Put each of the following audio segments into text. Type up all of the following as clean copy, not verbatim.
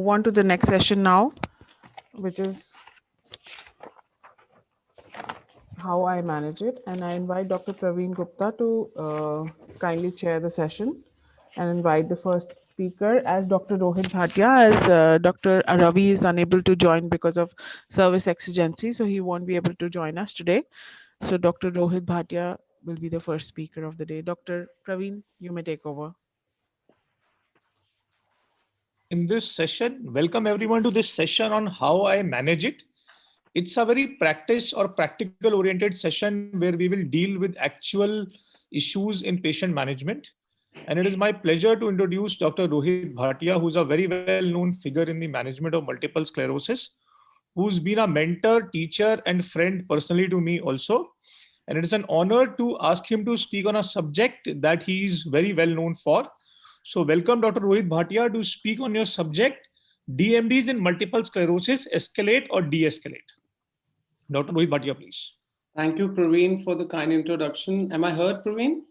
move on to the next session now, which is how I manage it. And I invite Dr. Praveen Gupta to kindly chair the session and invite the first speaker as Dr. Rohit Bhatia, as Dr. Ravi is unable to join because of service exigency, so he won't be able to join us today. So Dr. Rohit Bhatia will be the first speaker of the day. Dr. Praveen, you may take over. In this session, welcome everyone to this session on how I manage it. It's a very practice or practical oriented session where we will deal with actual issues in patient management. And it is my pleasure to introduce Dr. Rohit Bhatia, who's a very well-known figure in the management of multiple sclerosis, who's been a mentor, teacher, and friend personally to me also. And it is an honor to ask him to speak on a subject that he is very well known for. So welcome Dr. Rohit Bhatia to speak on your subject, DMDs in multiple sclerosis, escalate or de-escalate. Dr. Rohit Bhatia, please. Thank you, Praveen, for the kind introduction. Am I heard, Praveen?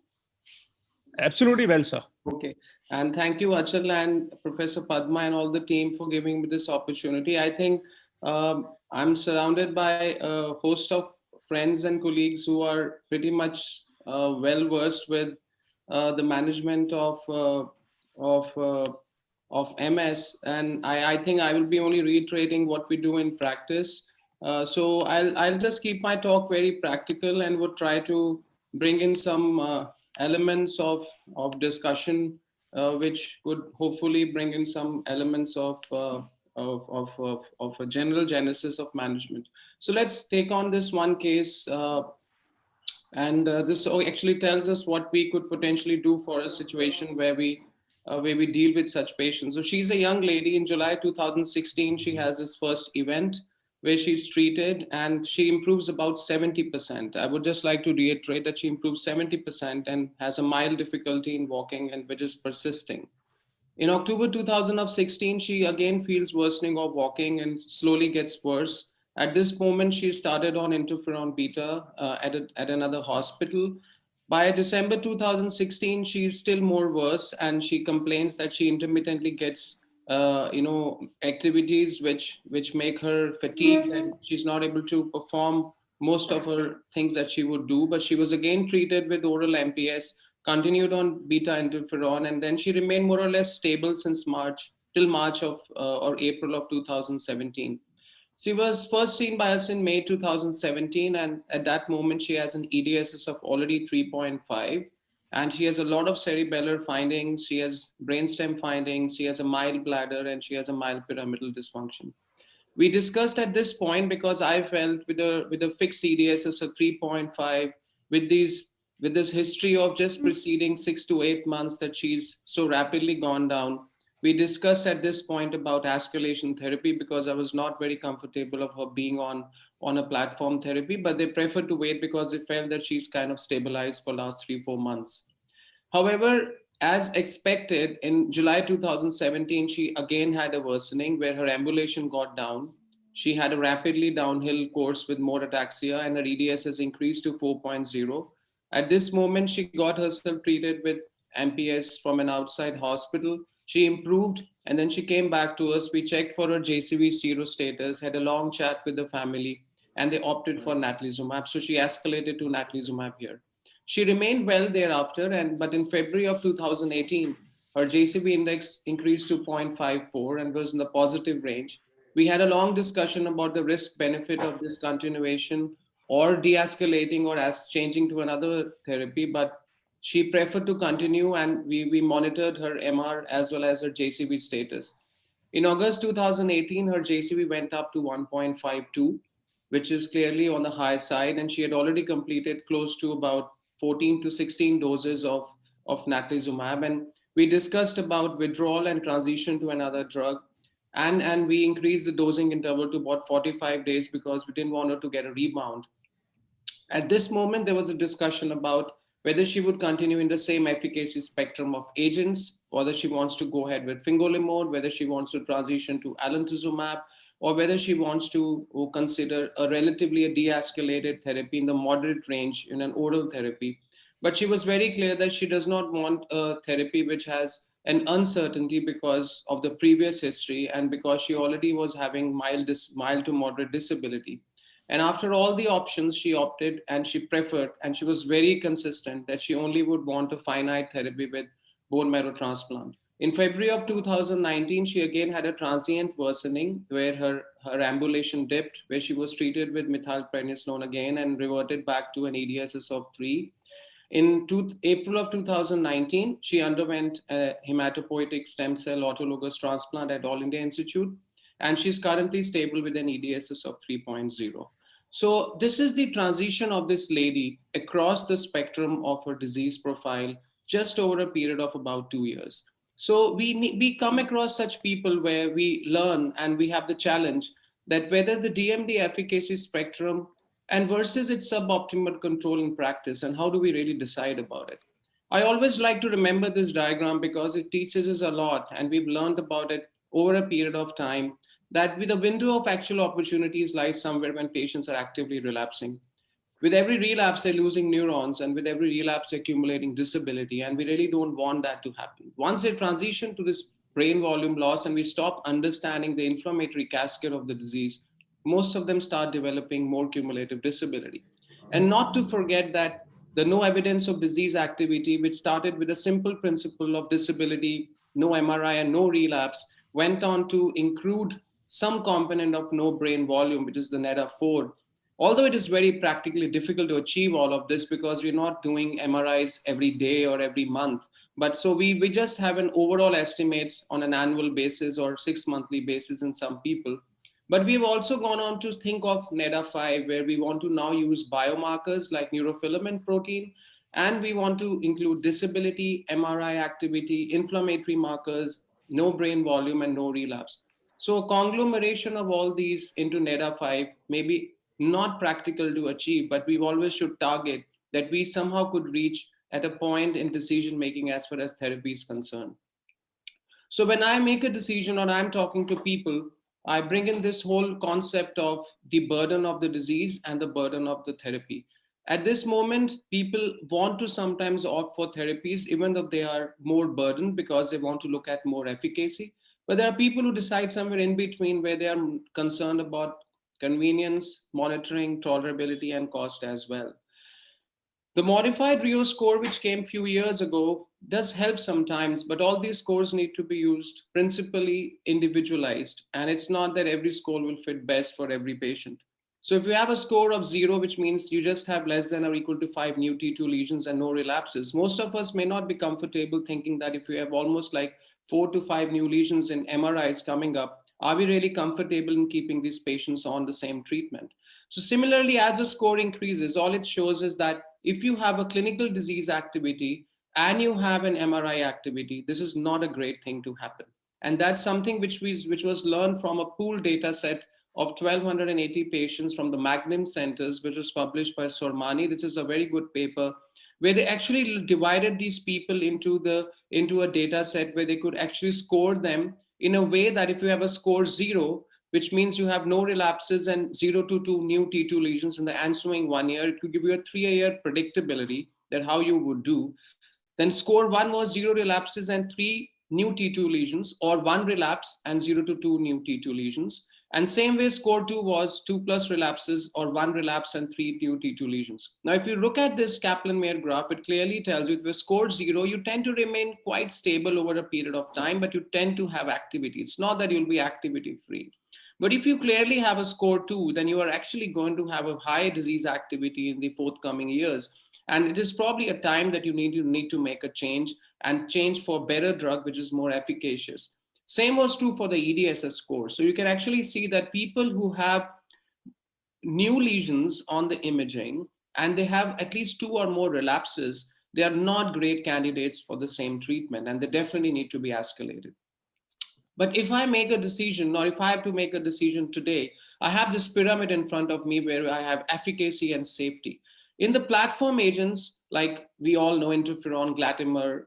Absolutely well, sir. Okay. And thank you, Achal and Professor Padma and all the team for giving me this opportunity. I think I'm surrounded by a host of friends and colleagues who are pretty much well versed with the management of MS, and I think I will be only reiterating what we do in practice. So I'll just keep my talk very practical and would try to bring in some elements of discussion, which would hopefully bring in some elements of a general genesis of management. So let's take on this one case. And this actually tells us what we could potentially do for a situation where we deal with such patients. So she's a young lady. In July 2016, she has this first event where she's treated and she improves about 70%. I would just like to reiterate that she improves 70% and has a mild difficulty in walking, and which is persisting. In October 2016, she again feels worsening of walking and slowly gets worse. At this moment, she started on interferon beta at another hospital. By December 2016, she's still more worse, and she complains that she intermittently gets, activities which make her fatigued, and she's not able to perform most of her things that she would do. But she was again treated with oral MPS, continued on beta interferon, and then she remained more or less stable since March till March of or April of 2017. She was first seen by us in May 2017, and at that moment she has an EDSS of already 3.5, and she has a lot of cerebellar findings. She has brainstem findings. She has a mild bladder, and she has a mild pyramidal dysfunction. We discussed at this point, because I felt with a fixed EDSS of 3.5, with this history of just preceding 6 to 8 months that she's so rapidly gone down. We discussed at this point about escalation therapy, because I was not very comfortable of her being on a platform therapy, but they preferred to wait because they felt that she's kind of stabilized for last 3-4 months. However, as expected, in July 2017, she again had a worsening where her ambulation got down. She had a rapidly downhill course with more ataxia, and her EDS has increased to 4.0. At this moment, she got herself treated with MPS from an outside hospital. She improved, and then she came back to us. We checked for her JCV sero status, had a long chat with the family, and they opted for natalizumab. So she escalated to natalizumab here. She remained well thereafter, but in February of 2018, her JCV index increased to 0.54 and was in the positive range. We had a long discussion about the risk benefit of discontinuation or de-escalating or as changing to another therapy, but she preferred to continue, and we monitored her MR as well as her JCV status. In August 2018, her JCV went up to 1.52, which is clearly on the high side, and she had already completed close to about 14 to 16 doses of natalizumab. And we discussed about withdrawal and transition to another drug. And we increased the dosing interval to about 45 days because we didn't want her to get a rebound. At this moment, there was a discussion about whether she would continue in the same efficacy spectrum of agents, whether she wants to go ahead with fingolimod, whether she wants to transition to alemtuzumab, or whether she wants to consider a relatively a de-escalated therapy in the moderate range in an oral therapy. But she was very clear that she does not want a therapy which has an uncertainty because of the previous history and because she already was having mild to moderate disability. And after all the options, she opted and she preferred, and she was very consistent that she only would want a finite therapy with bone marrow transplant. In February of 2019, she again had a transient worsening where her ambulation dipped, where she was treated with methylprednisolone again and reverted back to an EDSS of 3. In April of 2019, she underwent a hematopoietic stem cell autologous transplant at All India Institute, and she's currently stable with an EDSS of 3.0. So this is the transition of this lady across the spectrum of her disease profile just over a period of about 2 years. So we come across such people where we learn and we have the challenge that whether the DMD efficacy spectrum and versus its suboptimal control in practice, and how do we really decide about it? I always like to remember this diagram because it teaches us a lot, and we've learned about it over a period of time, that with the window of actual opportunities lies somewhere when patients are actively relapsing. With every relapse, they're losing neurons, and with every relapse, they're accumulating disability, and we really don't want that to happen. Once they transition to this brain volume loss and we stop understanding the inflammatory cascade of the disease, most of them start developing more cumulative disability. And not to forget that the no evidence of disease activity, which started with a simple principle of disability, no MRI and no relapse, went on to include some component of no brain volume, which is the NEDA4. Although it is very practically difficult to achieve all of this because we're not doing MRIs every day or every month. But so we just have an overall estimates on an annual basis or 6 monthly basis in some people. But we've also gone on to think of NEDA5, where we want to now use biomarkers like neurofilament protein, and we want to include disability, MRI activity, inflammatory markers, no brain volume, and no relapse. So a conglomeration of all these into NEDA5 may be not practical to achieve, but we always should target that we somehow could reach at a point in decision making as far as therapy is concerned. So when I make a decision or I'm talking to people, I bring in this whole concept of the burden of the disease and the burden of the therapy. At this moment, people want to sometimes opt for therapies, even though they are more burdened because they want to look at more efficacy. But there are people who decide somewhere in between where they are concerned about convenience, monitoring, tolerability, and cost as well. The modified Rio score, which came a few years ago, does help sometimes, but all these scores need to be used principally individualized. And it's not that every score will fit best for every patient. So if you have a score of 0, which means you just have less than or equal to 5 new T2 lesions and no relapses, most of us may not be comfortable thinking that if we have almost like 4 to 5 new lesions in MRIs coming up, are we really comfortable in keeping these patients on the same treatment? So similarly, as the score increases, all it shows is that if you have a clinical disease activity and you have an MRI activity, this is not a great thing to happen. And that's something which was learned from a pooled data set of 1,280 patients from the Magnum centers, which was published by Sormani. This is a very good paper where they actually divided these people into a data set where they could actually score them in a way that if you have a score 0, which means you have no relapses and 0 to 2 new T2 lesions in the ensuing 1 year, it could give you a 3-year predictability that how you would do. Then score 1 was 0 relapses and 3 new T2 lesions, or 1 relapse and 0 to 2 new T2 lesions. And same way score 2 was 2 plus relapses or 1 relapse and 3 new T2 lesions. Now, if you look at this Kaplan-Meier graph, it clearly tells you if you score 0, you tend to remain quite stable over a period of time, but you tend to have activity. It's not that you'll be activity free. But if you clearly have a score 2, then you are actually going to have a high disease activity in the forthcoming years. And it is probably a time that you need to make a change and change for better drug, which is more efficacious. Same was true for the EDSS score. So you can actually see that people who have new lesions on the imaging and they have at least 2 or more relapses, they are not great candidates for the same treatment, and they definitely need to be escalated. But if I make a decision, or if I have to make a decision today, I have this pyramid in front of me where I have efficacy and safety. In the platform agents, like we all know, interferon, glatiramer,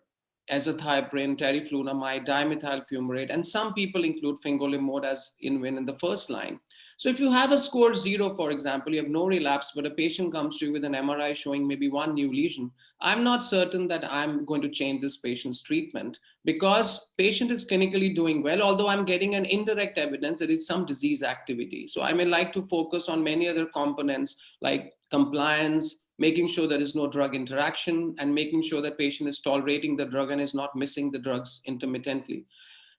azathioprine, teriflunomide, dimethyl fumarate, and some people include fingolimod as INVIN in the first line. So if you have a score 0, for example, you have no relapse, but a patient comes to you with an MRI showing maybe one new lesion, I'm not certain that I'm going to change this patient's treatment because patient is clinically doing well, although I'm getting an indirect evidence that it's some disease activity. So I may like to focus on many other components like compliance, making sure there is no drug interaction, and making sure that patient is tolerating the drug and is not missing the drugs intermittently.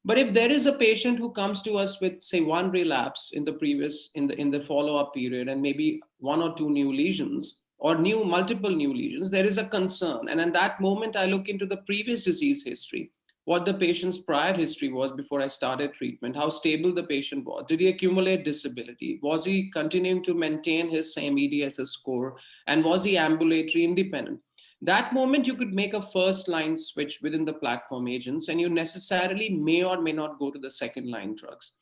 But if there is a patient who comes to us with, say, one relapse in the follow-up period and maybe one or two new lesions or multiple new lesions, there is a concern. And in that moment, I look into the previous disease history, what the patient's prior history was before I started treatment, how stable the patient was. Did he accumulate disability? Was he continuing to maintain his same EDSS score? And was he ambulatory independent? That moment you could make a first line switch within the platform agents, and you necessarily may or may not go to the second line drugs.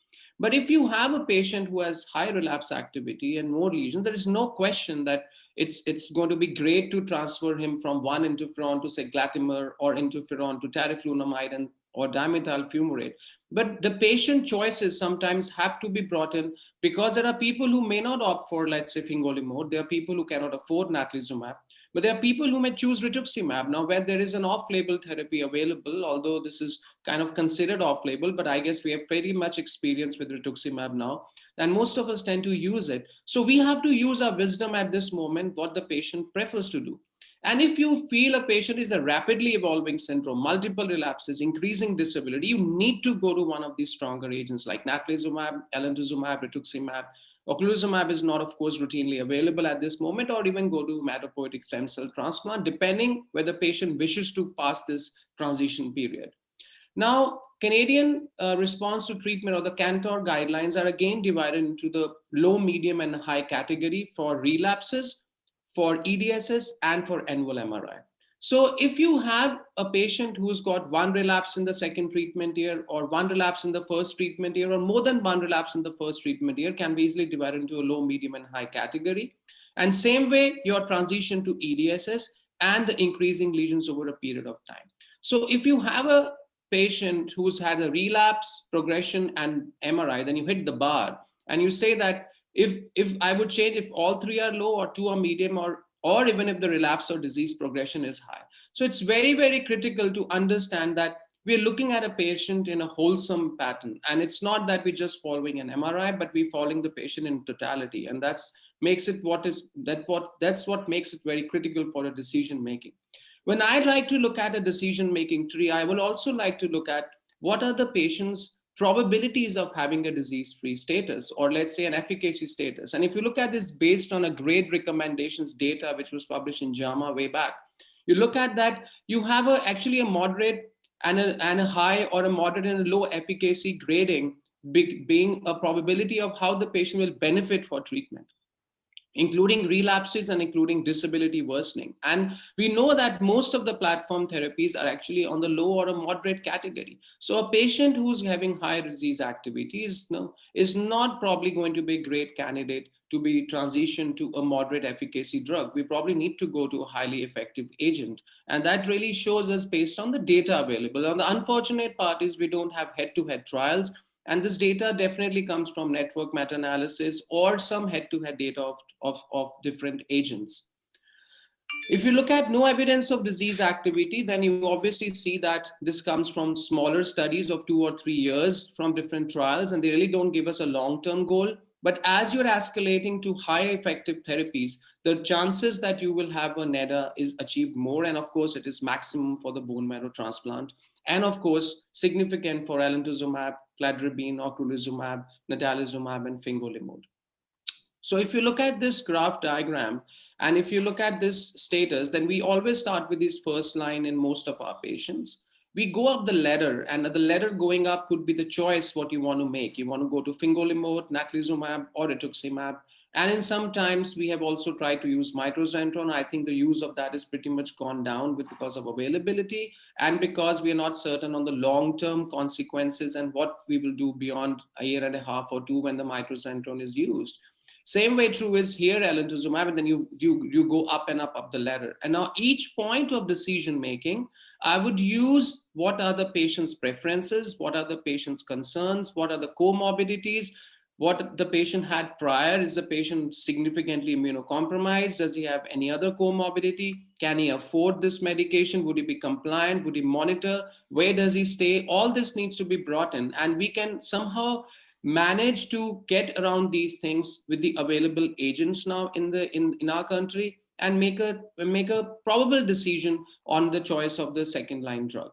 But if you have a patient who has high relapse activity and more lesions, there is no question that it's going to be great to transfer him from one interferon to, say, glatimer, or interferon to teriflunomide or dimethyl fumarate. But the patient choices sometimes have to be brought in because there are people who may not opt for, let's say, fingolimod. There are people who cannot afford natalizumab. But there are people who may choose rituximab. Now, where there is an off-label therapy available, although this is kind of considered off-label, but I guess we have pretty much experience with rituximab now, and most of us tend to use it. So we have to use our wisdom at this moment, what the patient prefers to do. And if you feel a patient is a rapidly evolving syndrome, multiple relapses, increasing disability, you need to go to one of these stronger agents like natalizumab, alemtuzumab, rituximab. Ocrelizumab is not, of course, routinely available at this moment, or even go to hematopoietic stem cell transplant, depending whether the patient wishes to pass this transition period. Now, Canadian response to treatment, or the CANTOR guidelines, are again divided into the low, medium, and high category for relapses, for EDSS, and for annual MRI. So if you have a patient who's got one relapse in the second treatment year, or one relapse in the first treatment year, or more than one relapse in the first treatment year, can be easily divided into a low, medium, and high category. And same way, your transition to EDSS and the increasing lesions over a period of time. So if you have a patient who's had a relapse, progression, and MRI, then you hit the bar and you say that if I would change if all three are low, or two are medium, or even if the relapse or disease progression is high. So it's very, very critical to understand that we're looking at a patient in a wholesome pattern. And it's not that we're just following an MRI, but we're following the patient in totality. And that's what makes it very critical for a decision making. When I like to look at a decision making tree, I will also like to look at what are the patient's probabilities of having a disease-free status, or let's say an efficacy status. And if you look at this based on a grade recommendations data, which was published in JAMA way back, you look at that, you have actually a moderate and a high, or a moderate and a low efficacy grading, being a probability of how the patient will benefit for treatment, including relapses and including disability worsening. And we know that most of the platform therapies are actually on the low or a moderate category. So a patient who's having high disease activity is not probably going to be a great candidate to be transitioned to a moderate efficacy drug. We probably need to go to a highly effective agent. And that really shows us based on the data available. And the unfortunate part is we don't have head-to-head trials. And this data definitely comes from network meta-analysis or some head-to-head data of different agents. If you look at no evidence of disease activity, then you obviously see that this comes from smaller studies of 2 or 3 years from different trials, and they really don't give us a long-term goal. But as you're escalating to high effective therapies, the chances that you will have a NEDA is achieved more. And of course, it is maximum for the bone marrow transplant. And of course, significant for alemtuzumab, cladribine, ocrelizumab, natalizumab, and fingolimod. So if you look at this graph diagram, and if you look at this status, then we always start with this first line in most of our patients. We go up the ladder, and the ladder going up could be the choice what you want to make. You want to go to fingolimod, natalizumab, or rituximab. And in sometimes we have also tried to use mitoxantrone. I think the use of that is pretty much gone down because of availability, and because we are not certain on the long-term consequences and what we will do beyond a year and a half or two when the mitoxantrone is used. Same way true is here alemtuzumab, and then you go up and up the ladder. And now each point of decision making, I would use what are the patient's preferences, what are the patient's concerns, what are the comorbidities, what the patient had prior. Is the patient significantly immunocompromised? Does he have any other comorbidity? Can he afford this medication? Would he be compliant? Would he monitor? Where does he stay? All this needs to be brought in, and we can somehow manage to get around these things with the available agents now in our country, and make a probable decision on the choice of the second line drug.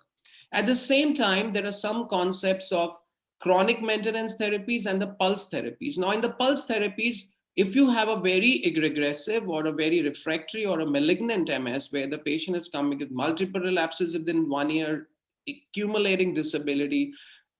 At the same time, there are some concepts of chronic maintenance therapies and the pulse therapies. Now, in the pulse therapies, if you have a very aggressive or a very refractory or a malignant MS, where the patient is coming with multiple relapses within 1 year, accumulating disability,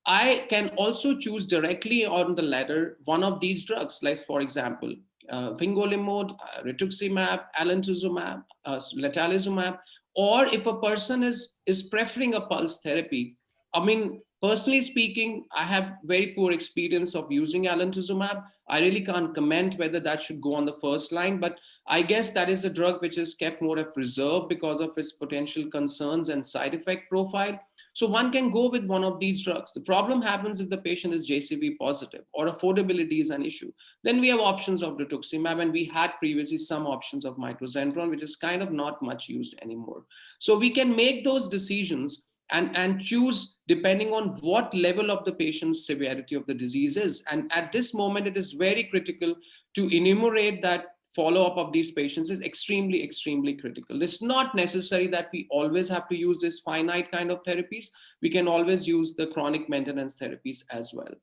I can also choose directly on the ladder one of these drugs, like for example, fingolimod, rituximab, alemtuzumab, latalizumab, or if a person is preferring a pulse therapy. I mean, personally speaking, I have very poor experience of using alemtuzumab. I really can't comment whether that should go on the first line, but I guess that is a drug which is kept more of reserve because of its potential concerns and side effect profile. So one can go with one of these drugs. The problem happens if the patient is JCV positive or affordability is an issue. Then we have options of rituximab, and we had previously some options of mitoxantrone, which is kind of not much used anymore. So we can make those decisions and choose depending on what level of the patient's severity of the disease is. And at this moment, it is very critical to enumerate that follow-up of these patients is extremely, extremely critical. It's not necessary that we always have to use this finite kind of therapies. We can always use the chronic maintenance therapies as well.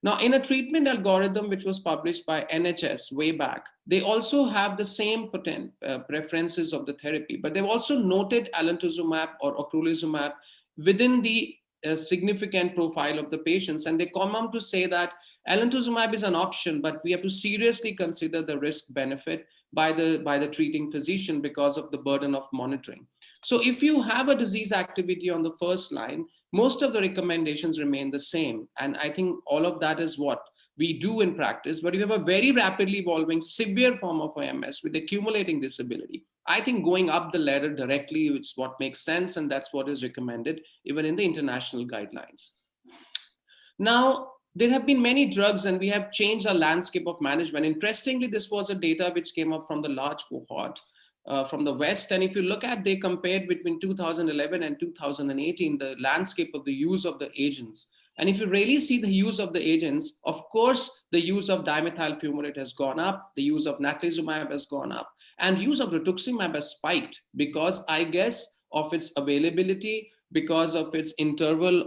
Now, in a treatment algorithm which was published by NHS way back, they also have the same preferences of the therapy, but they've also noted alemtuzumab or ocrelizumab within the significant profile of the patients. And they come on to say that alemtuzumab is an option, but we have to seriously consider the risk benefit by the treating physician because of the burden of monitoring. So if you have a disease activity on the first line, most of the recommendations remain the same. And I think all of that is what we do in practice. But if you have a very rapidly evolving severe form of MS with accumulating disability, I think going up the ladder directly is what makes sense, and that's what is recommended even in the international guidelines. Now, there have been many drugs, and we have changed our landscape of management. Interestingly, this was a data which came up from the large cohort from the West. And if you look at, they compared between 2011 and 2018, the landscape of the use of the agents. And if you really see the use of the agents, of course, the use of dimethyl fumarate has gone up, the use of natalizumab has gone up, and use of rituximab has spiked because, I guess, of its availability, because of its interval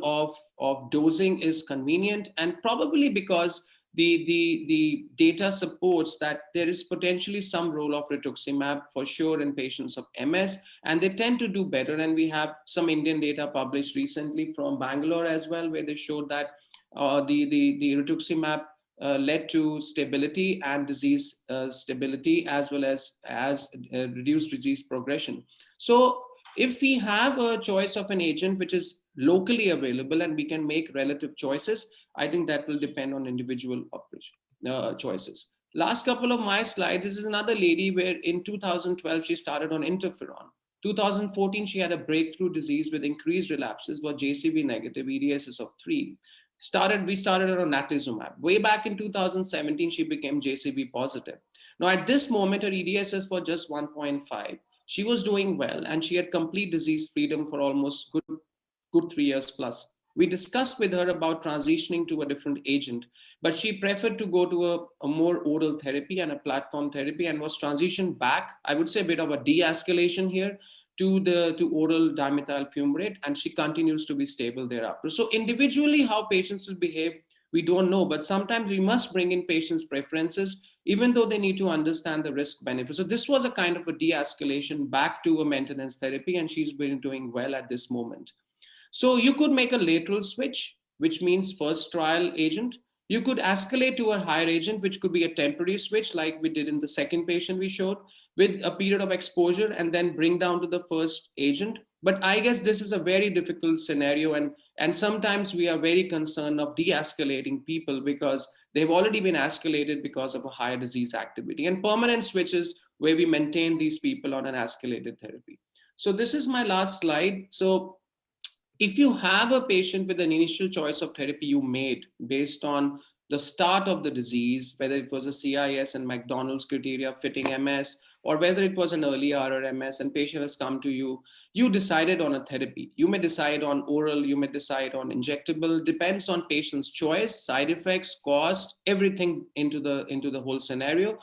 of dosing is convenient, and probably because the data supports that there is potentially some role of rituximab for sure in patients of MS, and they tend to do better. And we have some Indian data published recently from Bangalore as well, where they showed that the rituximab led to stability and disease stability, as well as reduced disease progression. So if we have a choice of an agent which is locally available and we can make relative choices, I think that will depend on individual choices. Last couple of my slides, this is another lady where in 2012, she started on interferon. 2014, she had a breakthrough disease with increased relapses, was JCV negative, EDSS of 3. We started her on natalizumab. Way back in 2017, she became JCV positive. Now at this moment, her EDSS was just 1.5. She was doing well, and she had complete disease freedom for almost good 3 years plus. We discussed with her about transitioning to a different agent, but she preferred to go to a more oral therapy and a platform therapy, and was transitioned back. I would say a bit of a de-escalation here to oral dimethyl fumarate, and she continues to be stable thereafter. So individually, how patients will behave, we don't know, but sometimes we must bring in patients' preferences, even though they need to understand the risk benefit. So this was a kind of a de-escalation back to a maintenance therapy, and she's been doing well at this moment. So you could make a lateral switch, which means first trial agent. You could escalate to a higher agent, which could be a temporary switch, like we did in the second patient we showed, with a period of exposure, and then bring down to the first agent. But I guess this is a very difficult scenario, and And sometimes we are very concerned of de-escalating people because they've already been escalated because of a higher disease activity, and permanent switches where we maintain these people on an escalated therapy. So this is my last slide. So if you have a patient with an initial choice of therapy you made based on the start of the disease, whether it was a CIS and McDonald's criteria fitting MS, or whether it was an early RRMS and patient has come to you, you decided on a therapy. You may decide on oral, you may decide on injectable, depends on patient's choice, side effects, cost, everything into the whole scenario.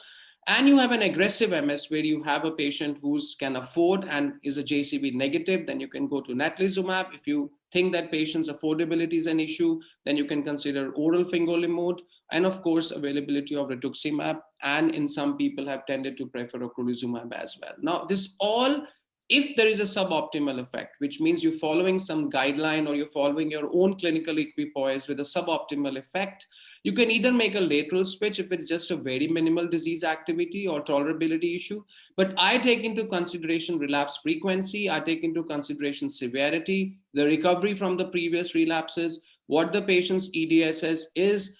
And you have an aggressive MS where you have a patient who can afford and is a JCV negative, then you can go to natalizumab. If you think that patient's affordability is an issue, then you can consider oral fingolimod, and of course, availability of rituximab. And in some people have tended to prefer ocrelizumab as well. Now, this all, if there is a suboptimal effect, which means you're following some guideline or you're following your own clinical equipoise with a suboptimal effect, you can either make a lateral switch if it's just a very minimal disease activity or tolerability issue. But I take into consideration relapse frequency, I take into consideration severity, the recovery from the previous relapses, what the patient's EDSS is,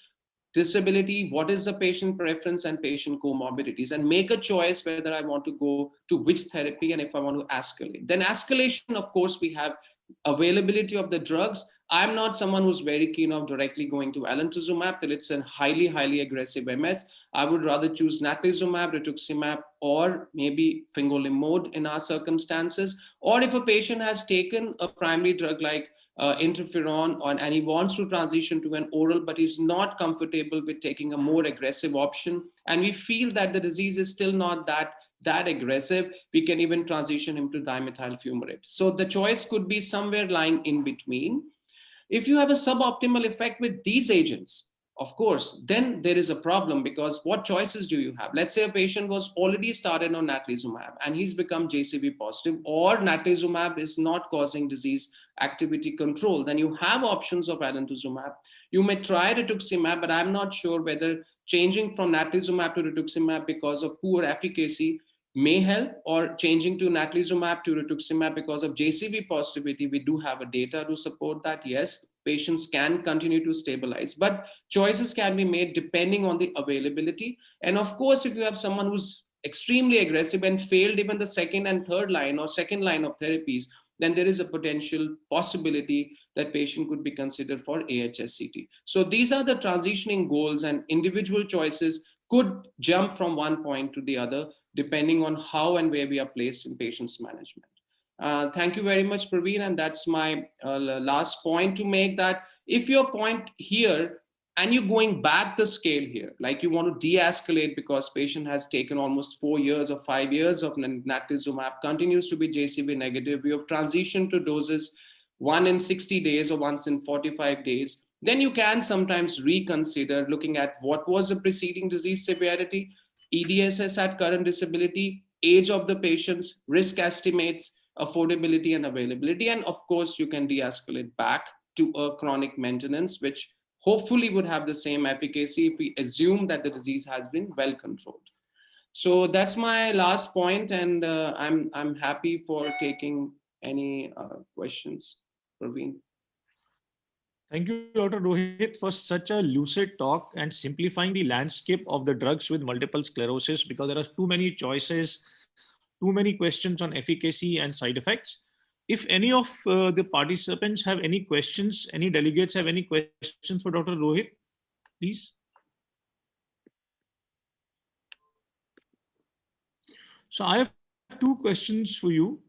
disability, what is the patient preference and patient comorbidities, and make a choice whether I want to go to which therapy and if I want to escalate. Then escalation, of course, we have availability of the drugs. I'm not someone who's very keen on directly going to alemtuzumab till it's a highly, highly aggressive MS. I would rather choose natalizumab, rituximab, or maybe fingolimod in our circumstances. Or if a patient has taken a primary drug like interferon and he wants to transition to an oral, but he's not comfortable with taking a more aggressive option, and we feel that the disease is still not that aggressive, we can even transition him to dimethyl fumarate. So the choice could be somewhere lying in between. If you have a suboptimal effect with these agents, of course, then there is a problem, because what choices do you have? Let's say a patient was already started on natalizumab and he's become JCV positive, or natalizumab is not causing disease activity control. Then you have options of alemtuzumab. You may try rituximab, but I'm not sure whether changing from natalizumab to rituximab because of poor efficacy may help, or changing to natalizumab to rituximab because of JCV positivity. We do have a data to support that. Yes, patients can continue to stabilize, but choices can be made depending on the availability. And of course, if you have someone who's extremely aggressive and failed even the second and third line or second line of therapies, then there is a potential possibility that patient could be considered for AHSCT. So these are the transitioning goals, and individual choices could jump from one point to the other depending on how and where we are placed in patient's management. Thank you very much, Praveen. And that's my last point to make, that if your point here and you're going back the scale here, like you want to de-escalate because patient has taken almost 4 years or 5 years of natalizumab, continues to be JCV negative, we have transitioned to doses one in 60 days or once in 45 days, then you can sometimes reconsider looking at what was the preceding disease severity, EDSS at current disability, age of the patients, risk estimates, affordability and availability. And of course, you can de-escalate back to a chronic maintenance, which hopefully would have the same efficacy if we assume that the disease has been well controlled. So that's my last point, and I'm happy for taking any questions, Praveen. Thank you, Dr. Rohit, for such a lucid talk and simplifying the landscape of the drugs with multiple sclerosis, because there are too many choices, too many questions on efficacy and side effects. If any of the participants have any questions, any delegates have any questions for Dr. Rohit, please. So I have two questions for you.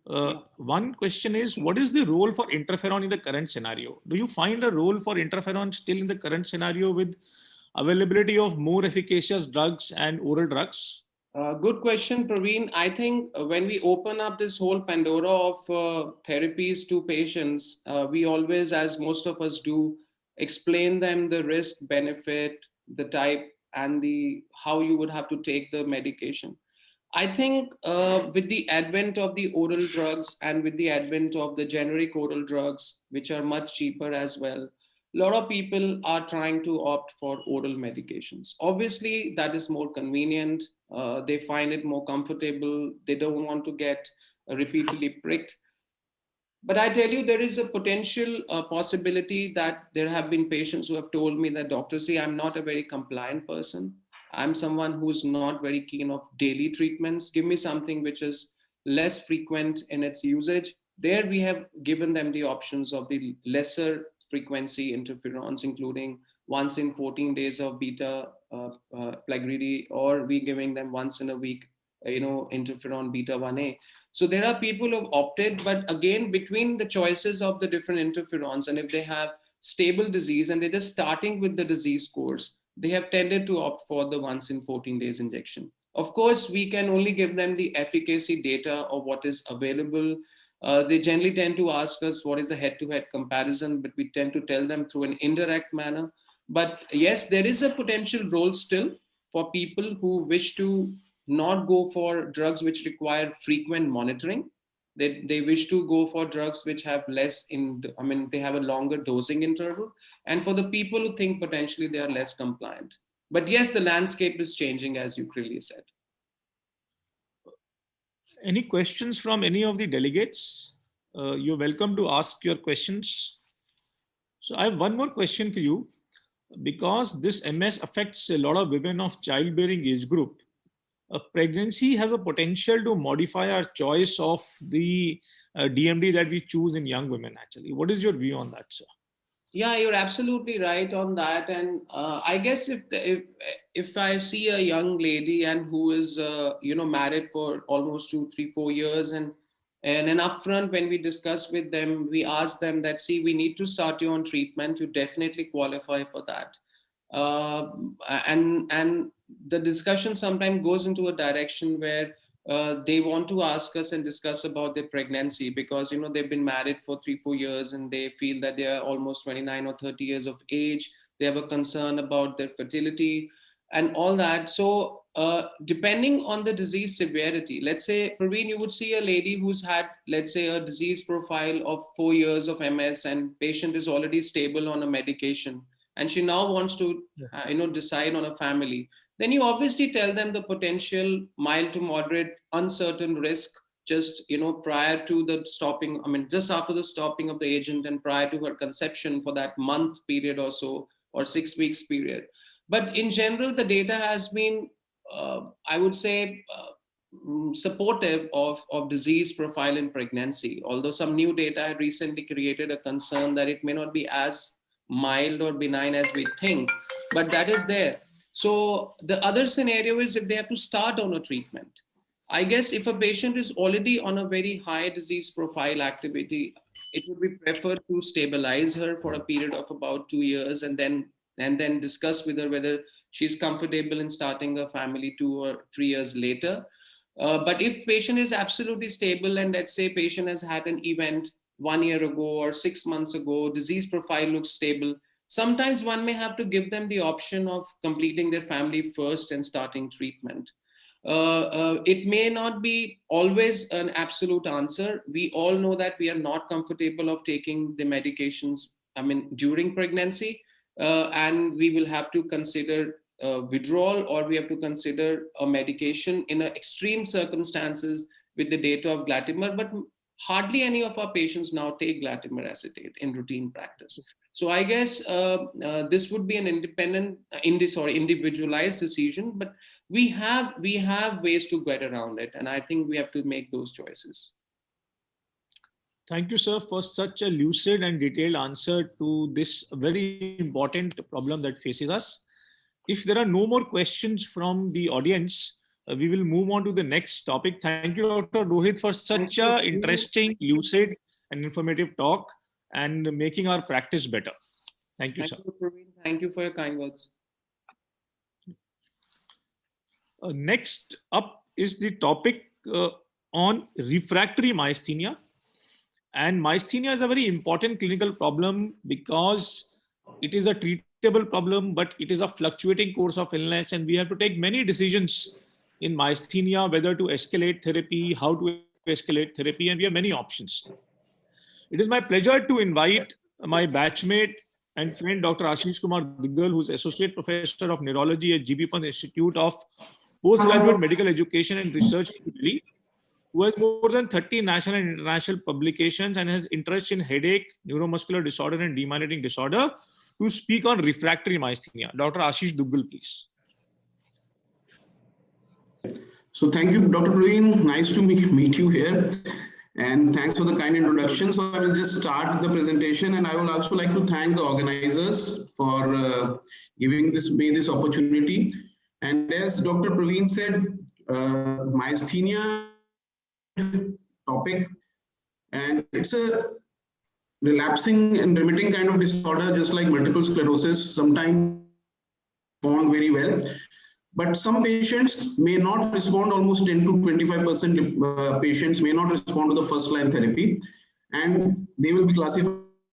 One question is, what is the role for interferon in the current scenario? Do you find a role for interferon still in the current scenario with availability of more efficacious drugs and oral drugs? Good question, Praveen. I think when we open up this whole Pandora of therapies to patients, we always, as most of us do, explain them the risk, benefit, the type, and the how you would have to take the medication. I think with the advent of the oral drugs and with the advent of the generic oral drugs, which are much cheaper as well, a lot of people are trying to opt for oral medications. Obviously, that is more convenient. They find it more comfortable. They don't want to get repeatedly pricked. But I tell you, there is a potential possibility that there have been patients who have told me that, doctor, see, I'm not a very compliant person. I'm someone who's not very keen of daily treatments. Give me something which is less frequent in its usage. There we have given them the options of the lesser frequency interferons, including once in 14 days of beta Plegridy, or we giving them once in a week, interferon beta 1A. So there are people who have opted, but again, between the choices of the different interferons, and if they have stable disease and they're just starting with the disease course, they have tended to opt for the once in 14 days injection. Of course, we can only give them the efficacy data of what is available. They generally tend to ask us what is the head-to-head comparison, but we tend to tell them through an indirect manner. But yes, there is a potential role still for people who wish to not go for drugs which require frequent monitoring. They wish to go for drugs which have they have a longer dosing interval. And for the people who think potentially they are less compliant. But yes, the landscape is changing, as you clearly said. Any questions from any of the delegates? You're welcome to ask your questions. So I have one more question for you. Because this MS affects a lot of women of childbearing age group, a pregnancy has a potential to modify our choice of the DMD that we choose in young women, actually. What is your view on that, sir? Yeah, you're absolutely right on that. And I guess if I see a young lady and who is married for almost 2, 3, 4 years, and then upfront when we discuss with them, we ask them that, see, we need to start you on treatment. You definitely qualify for that. And the discussion sometimes goes into a direction where they want to ask us and discuss about their pregnancy, because they've been married for 3, 4 years and they feel that they are almost 29 or 30 years of age. They have a concern about their fertility and all that. So depending on the disease severity, let's say, Praveen, you would see a lady who's had, let's say, a disease profile of 4 years of MS, and patient is already stable on a medication, and she now wants to decide on a family. Then you obviously tell them the potential mild to moderate uncertain risk just prior to the stopping, just after the stopping of the agent and prior to her conception for that month period or so, or 6 weeks period. But in general, the data has been, I would say, supportive of disease profile in pregnancy, although some new data had recently created a concern that it may not be as mild or benign as we think, but that is there. So the other scenario is if they have to start on a treatment. I guess if a patient is already on a very high disease profile activity, it would be preferred to stabilize her for a period of about 2 years, and then discuss with her whether she's comfortable in starting a family 2 or 3 years later. But if patient is absolutely stable, and let's say patient has had an event 1 year ago or 6 months ago, disease profile looks stable, sometimes one may have to give them the option of completing their family first and starting treatment. It may not be always an absolute answer. We all know that we are not comfortable of taking the medications, during pregnancy, and we will have to consider withdrawal, or we have to consider a medication in extreme circumstances with the data of glatiramer. But hardly any of our patients now take glatiramer acetate in routine practice. So I guess this would be an individualized decision, but we have ways to get around it, and I think we have to make those choices. Thank you, sir, for such a lucid and detailed answer to this very important problem that faces us. If there are no more questions from the audience, we will move on to the next topic. Thank you, Dr. Rohit, for such an interesting, lucid, and informative talk, and making our practice better. Thank you, sir. Thank you for your kind words. Next up is the topic on refractory myasthenia. And myasthenia is a very important clinical problem because it is a treatable problem, but it is a fluctuating course of illness, and we have to take many decisions in myasthenia, whether to escalate therapy, how to escalate therapy, and we have many options. It is my pleasure to invite my batchmate and friend, Dr. Ashish Kumar Diggal, who is Associate Professor of Neurology at GB Pant Institute of Postgraduate Medical Education and Research in Delhi, who has more than 30 national and international publications and has interest in headache, neuromuscular disorder, and demyelinating disorder, to speak on refractory myasthenia. Dr. Ashish Duggal, please. So thank you, Dr. Praveen. Nice to meet you here. And thanks for the kind introduction. So I will just start the presentation, and I would also like to thank the organizers for giving me this opportunity. And as Dr. Praveen said, myasthenia topic, and it's a relapsing and remitting kind of disorder, just like multiple sclerosis, sometimes respond very well. But some patients may not respond, almost 10 to 25% patients may not respond to the first line therapy, and they will be classified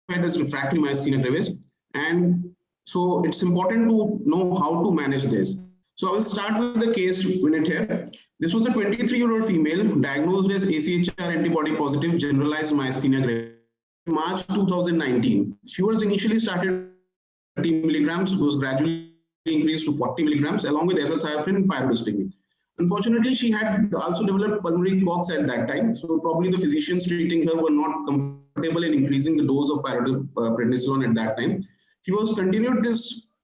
as refractory myasthenia gravis. And so it's important to know how to manage this. So I will start with the case unit here. This was a 23-year-old female diagnosed as AChR antibody positive generalized myasthenia gravis in March 2019. She was initially started 30 milligrams, was gradually increased to 40 milligrams along with azathioprine and pyridostigmine. Unfortunately, she had also developed pulmonary COX at that time, so probably the physicians treating her were not comfortable in increasing the dose of prednisolone at that time. She was continued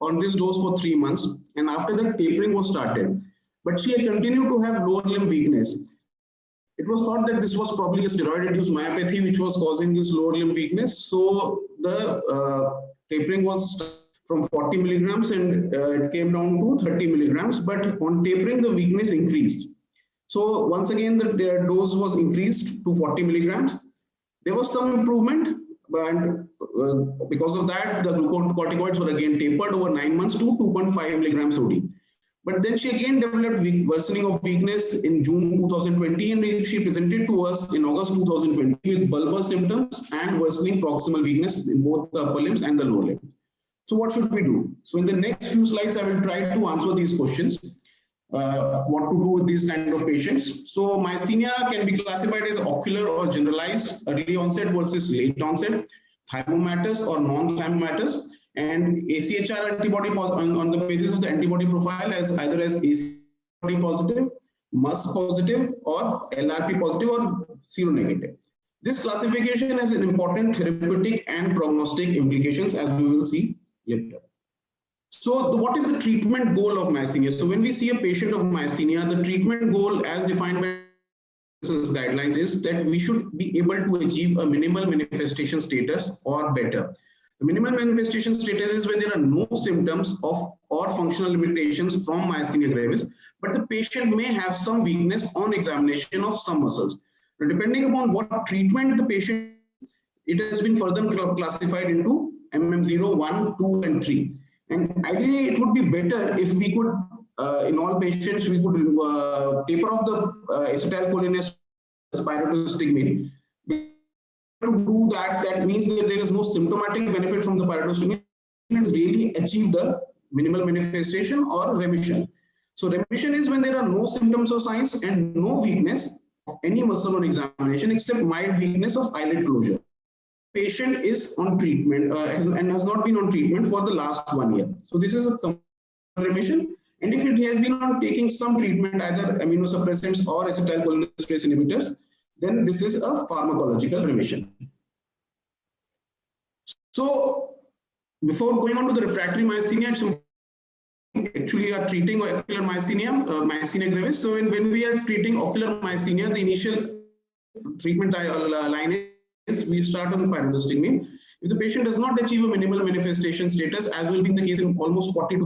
on this dose for 3 months, and after that tapering was started. But she had continued to have lower limb weakness. It was thought that this was probably a steroid-induced myopathy which was causing this lower limb weakness. So the tapering was from 40 milligrams and it came down to 30 milligrams, but on tapering the weakness increased. So once again the dose was increased to 40 milligrams. There was some improvement, but because of that the glucocorticoids were again tapered over 9 months to 2.5 milligrams OD. But then she again developed worsening of weakness in June 2020, and she presented to us in August 2020 with bulbar symptoms and worsening proximal weakness in both the upper limbs and the lower limb. So what should we do? So in the next few slides, I will try to answer these questions. What to do with these kind of patients. So myasthenia can be classified as ocular or generalized, early onset versus late onset, thymomatous or non-thymomatous, and AChR antibody on the basis of the antibody profile as either as AChR positive, MuSK positive, or LRP positive or seronegative. This classification has an important therapeutic and prognostic implications, as we will see later. So what is the treatment goal of myasthenia? So when we see a patient of myasthenia, the treatment goal as defined by guidelines is that we should be able to achieve a minimal manifestation status or better. The minimal manifestation status is when there are no symptoms of or functional limitations from myasthenia gravis, but the patient may have some weakness on examination of some muscles. Now, depending upon what treatment the patient, it has been further classified into MM0, 1, 2, and 3. And ideally, it would be better if we could, in all patients, we could taper off the acetylcholinesterase pyridostigmine. To do that, that means that there is no symptomatic benefit from the pyridostigmine and really achieve the minimal manifestation or remission. So remission is when there are no symptoms or signs and no weakness of any muscle on examination except mild weakness of eyelid closure. Patient is on treatment and has not been on treatment for the last 1 year. So this is a remission. And if it has been on taking some treatment, either immunosuppressants or acetylcholinesterase inhibitors, then this is a pharmacological remission. So before going on to the refractory myasthenia, it's actually are treating ocular myasthenia, myasthenia gravis. So when we are treating ocular myasthenia, the initial treatment line is we start on pyridostigmine. If the patient does not achieve a minimal manifestation status, as will be the case in almost 40 to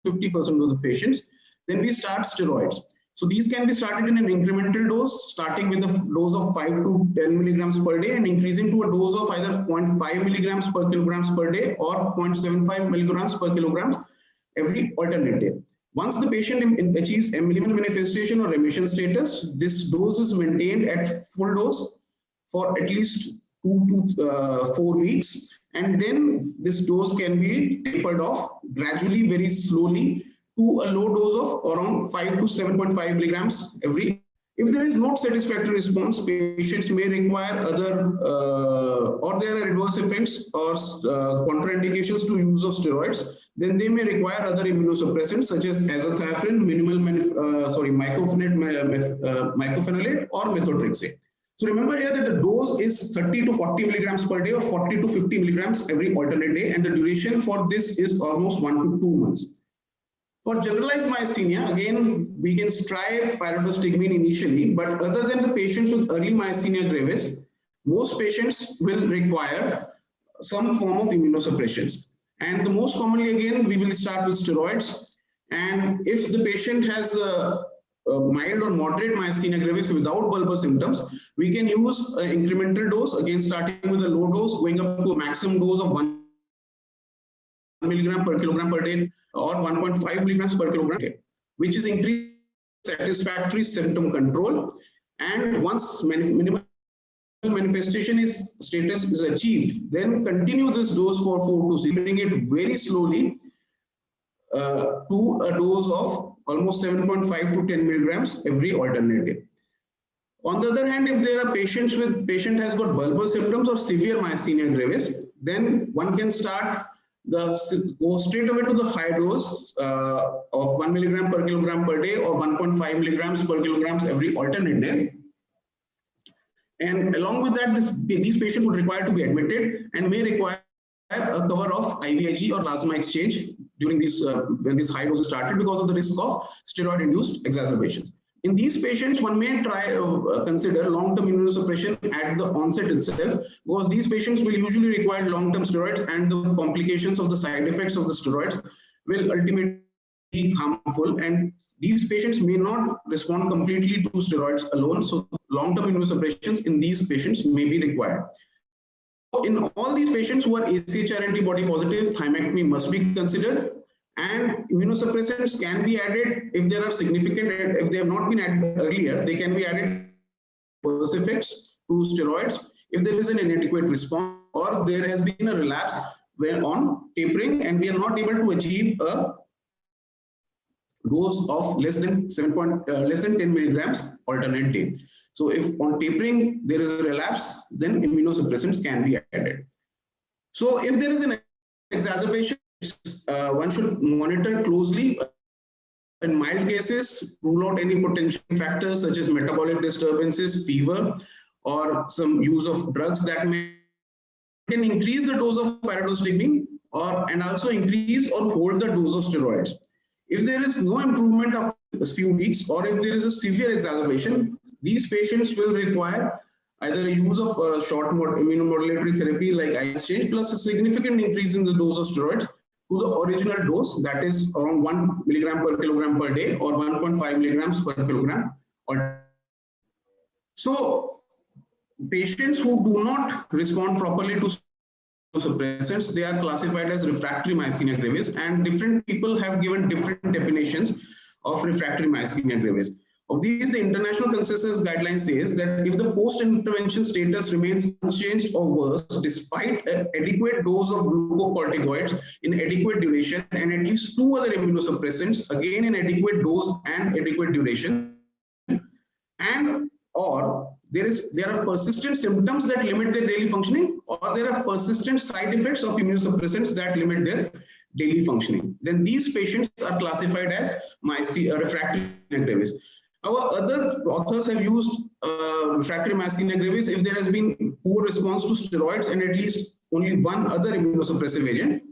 50% of the patients, then we start steroids. So these can be started in an incremental dose, starting with a dose of 5 to 10 milligrams per day and increasing to a dose of either 0.5 milligrams per kilograms per day or 0.75 milligrams per kilograms every alternate day. Once the patient achieves a minimal manifestation or remission status, this dose is maintained at full dose for at least 2 to 4 weeks, and then this dose can be tapered off gradually, very slowly, to a low dose of around 5 to 7.5 milligrams every. If there is no satisfactory response, patients may require other or there are adverse effects or contraindications to use of steroids. then they may require other immunosuppressants such as azathioprine, mycophenolate, or methotrexate. So remember here that the dose is 30 to 40 milligrams per day or 40 to 50 milligrams every alternate day, and the duration for this is almost 1 to 2 months. For generalized myasthenia, again, we can try pyridostigmine initially, but other than the patients with early myasthenia gravis, most patients will require some form of immunosuppressions. And the most commonly, again, we will start with steroids. And if the patient has a mild or moderate myasthenia gravis without bulbar symptoms, we can use an incremental dose, again starting with a low dose, going up to a maximum dose of 1 milligram per kilogram per day or 1.5 milligrams per kilogram per day, which is increased satisfactory symptom control. And once minimal manifestation status is achieved, then continue this dose for 4 to 6, bring it very slowly to a dose of almost 7.5 to 10 milligrams every alternate day. On the other hand, if there are patient has got bulbar symptoms or severe myasthenia gravis, then one can go straight away to the high dose of 1 milligram per kilogram per day or 1.5 milligrams per kilograms every alternate day. And along with that, these patients would require to be admitted and may require a cover of IVIG or plasma exchange during this when this high dose is started because of the risk of steroid-induced exacerbations. In these patients, one may consider long-term immunosuppression at the onset itself, because these patients will usually require long-term steroids, and the complications of the side effects of the steroids will ultimately be harmful, and these patients may not respond completely to steroids alone. So long-term immunosuppressions in these patients may be required. In all these patients who are AChR antibody positive, thymectomy must be considered. And immunosuppressants can be added if there are significant, if they have not been added earlier, they can be added adverse effects to steroids if there is an inadequate response or there has been a relapse when on tapering and we are not able to achieve a dose of less than 10 milligrams alternate day. So if on tapering there is a relapse, then immunosuppressants can be added. So if there is an exacerbation, one should monitor closely. In mild cases, rule out any potential factors such as metabolic disturbances, fever, or some use of drugs that can increase the dose of pyridostigmine and also increase or hold the dose of steroids. If there is no improvement after a few weeks, or if there is a severe exacerbation, these patients will require either a use of short immunomodulatory therapy like IVIG plus a significant increase in the dose of steroids to the original dose, that is around 1 milligram per kilogram per day or 1.5 milligrams per kilogram. So patients who do not respond properly to suppressants, they are classified as refractory myasthenia gravis, and different people have given different definitions of refractory myasthenia gravis. Of these, the international consensus guideline says that if the post-intervention status remains unchanged or worse, despite an adequate dose of glucocorticoids in adequate duration and at least 2 other immunosuppressants, again in adequate dose and adequate duration, and or there are persistent symptoms that limit their daily functioning, or there are persistent side effects of immunosuppressants that limit their daily functioning, then these patients are classified as refractory myasthenia gravis. Our other authors have used refractory myasthenia gravis if there has been poor response to steroids and at least only 1 other immunosuppressive agent.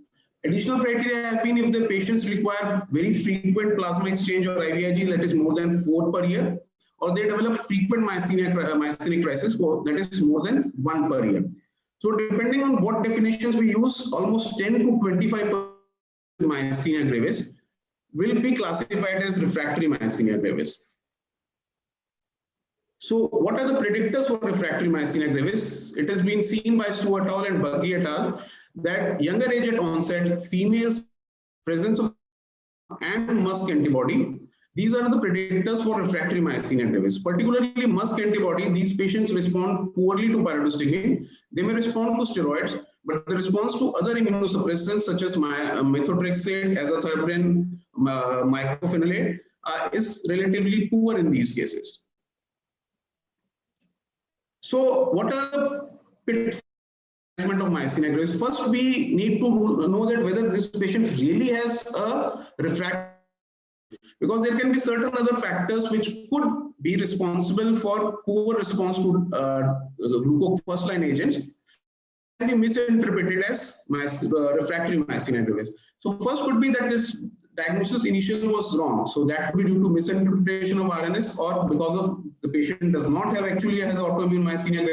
Additional criteria have been if the patients require very frequent plasma exchange or IVIG, that is more than 4 per year, or they develop frequent myasthenic crisis, that is more than 1 per year. So depending on what definitions we use, almost 10 to 25% myasthenia gravis will be classified as refractory myasthenia gravis. So what are the predictors for refractory myasthenia gravis? It has been seen by Su et al. And Buggy et al. That younger age at onset, females presence of and MuSK antibody, these are the predictors for refractory myasthenia gravis. Particularly MuSK antibody, these patients respond poorly to pyridostigmine. They may respond to steroids, but the response to other immunosuppressants such as methotrexate, azathioprine, mycophenolate is relatively poor in these cases. So what are the pitfalls management of myasthenia gravis. First, we need to know that whether this patient really has a refractory, because there can be certain other factors which could be responsible for poor response to glucose first-line agents, can be misinterpreted as refractory myasthenia gravis. So first could be that this diagnosis initially was wrong. So that could be due to misinterpretation of RNS, or because of the patient does not have actually has autoimmune myasthenia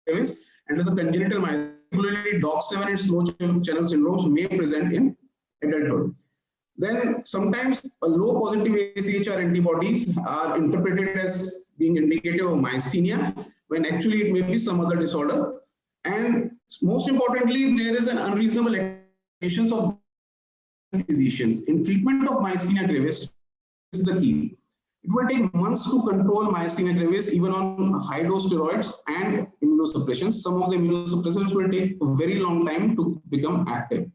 gravis and is a congenital myasthenia. Particularly DOX7 and slow channel syndromes may present in adulthood. Then sometimes a low positive AChR antibodies are interpreted as being indicative of myasthenia, when actually it may be some other disorder. And most importantly, there is an unreasonable expectations of physicians in treatment of myasthenia gravis. Is the key. It will take months to control myasthenia gravis, even on high dose steroids and immunosuppressions. Some of the immunosuppressants will take a very long time to become active.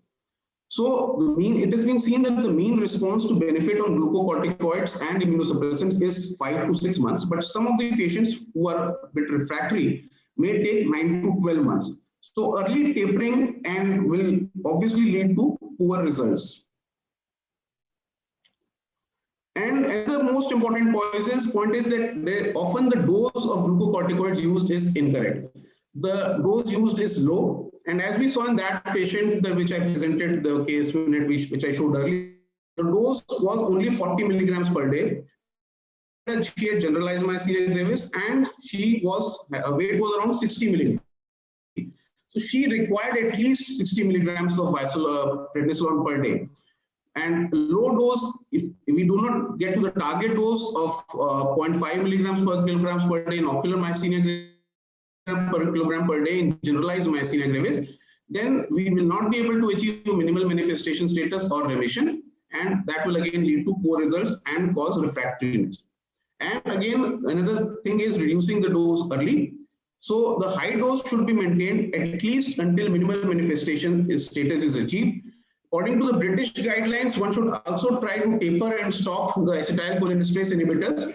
So it has been seen that the mean response to benefit on glucocorticoids and immunosuppressants is 5 to 6 months, but some of the patients who are a bit refractory may take 9 to 12 months. So early tapering and will obviously lead to poor results. And another most important point is that often the dose of glucocorticoids used is incorrect. The dose used is low, and as we saw in that patient which I presented the case unit which I showed earlier, the dose was only 40 milligrams per day. She had generalized myasthenia gravis, and her weight was around 60 milligrams. So she required at least 60 milligrams of prednisolone per day. And low dose, if we do not get to the target dose of 0.5 milligrams per kilogram per day in ocular myasthenia gravis, per kilogram per day in generalized myasthenia gravis, then we will not be able to achieve minimal manifestation status or remission, and that will again lead to poor results and cause refractoriness. And again, another thing is reducing the dose early. So the high dose should be maintained at least until minimal manifestation status is achieved. According to the British guidelines, one should also try to taper and stop the acetylcholinesterase inhibitors,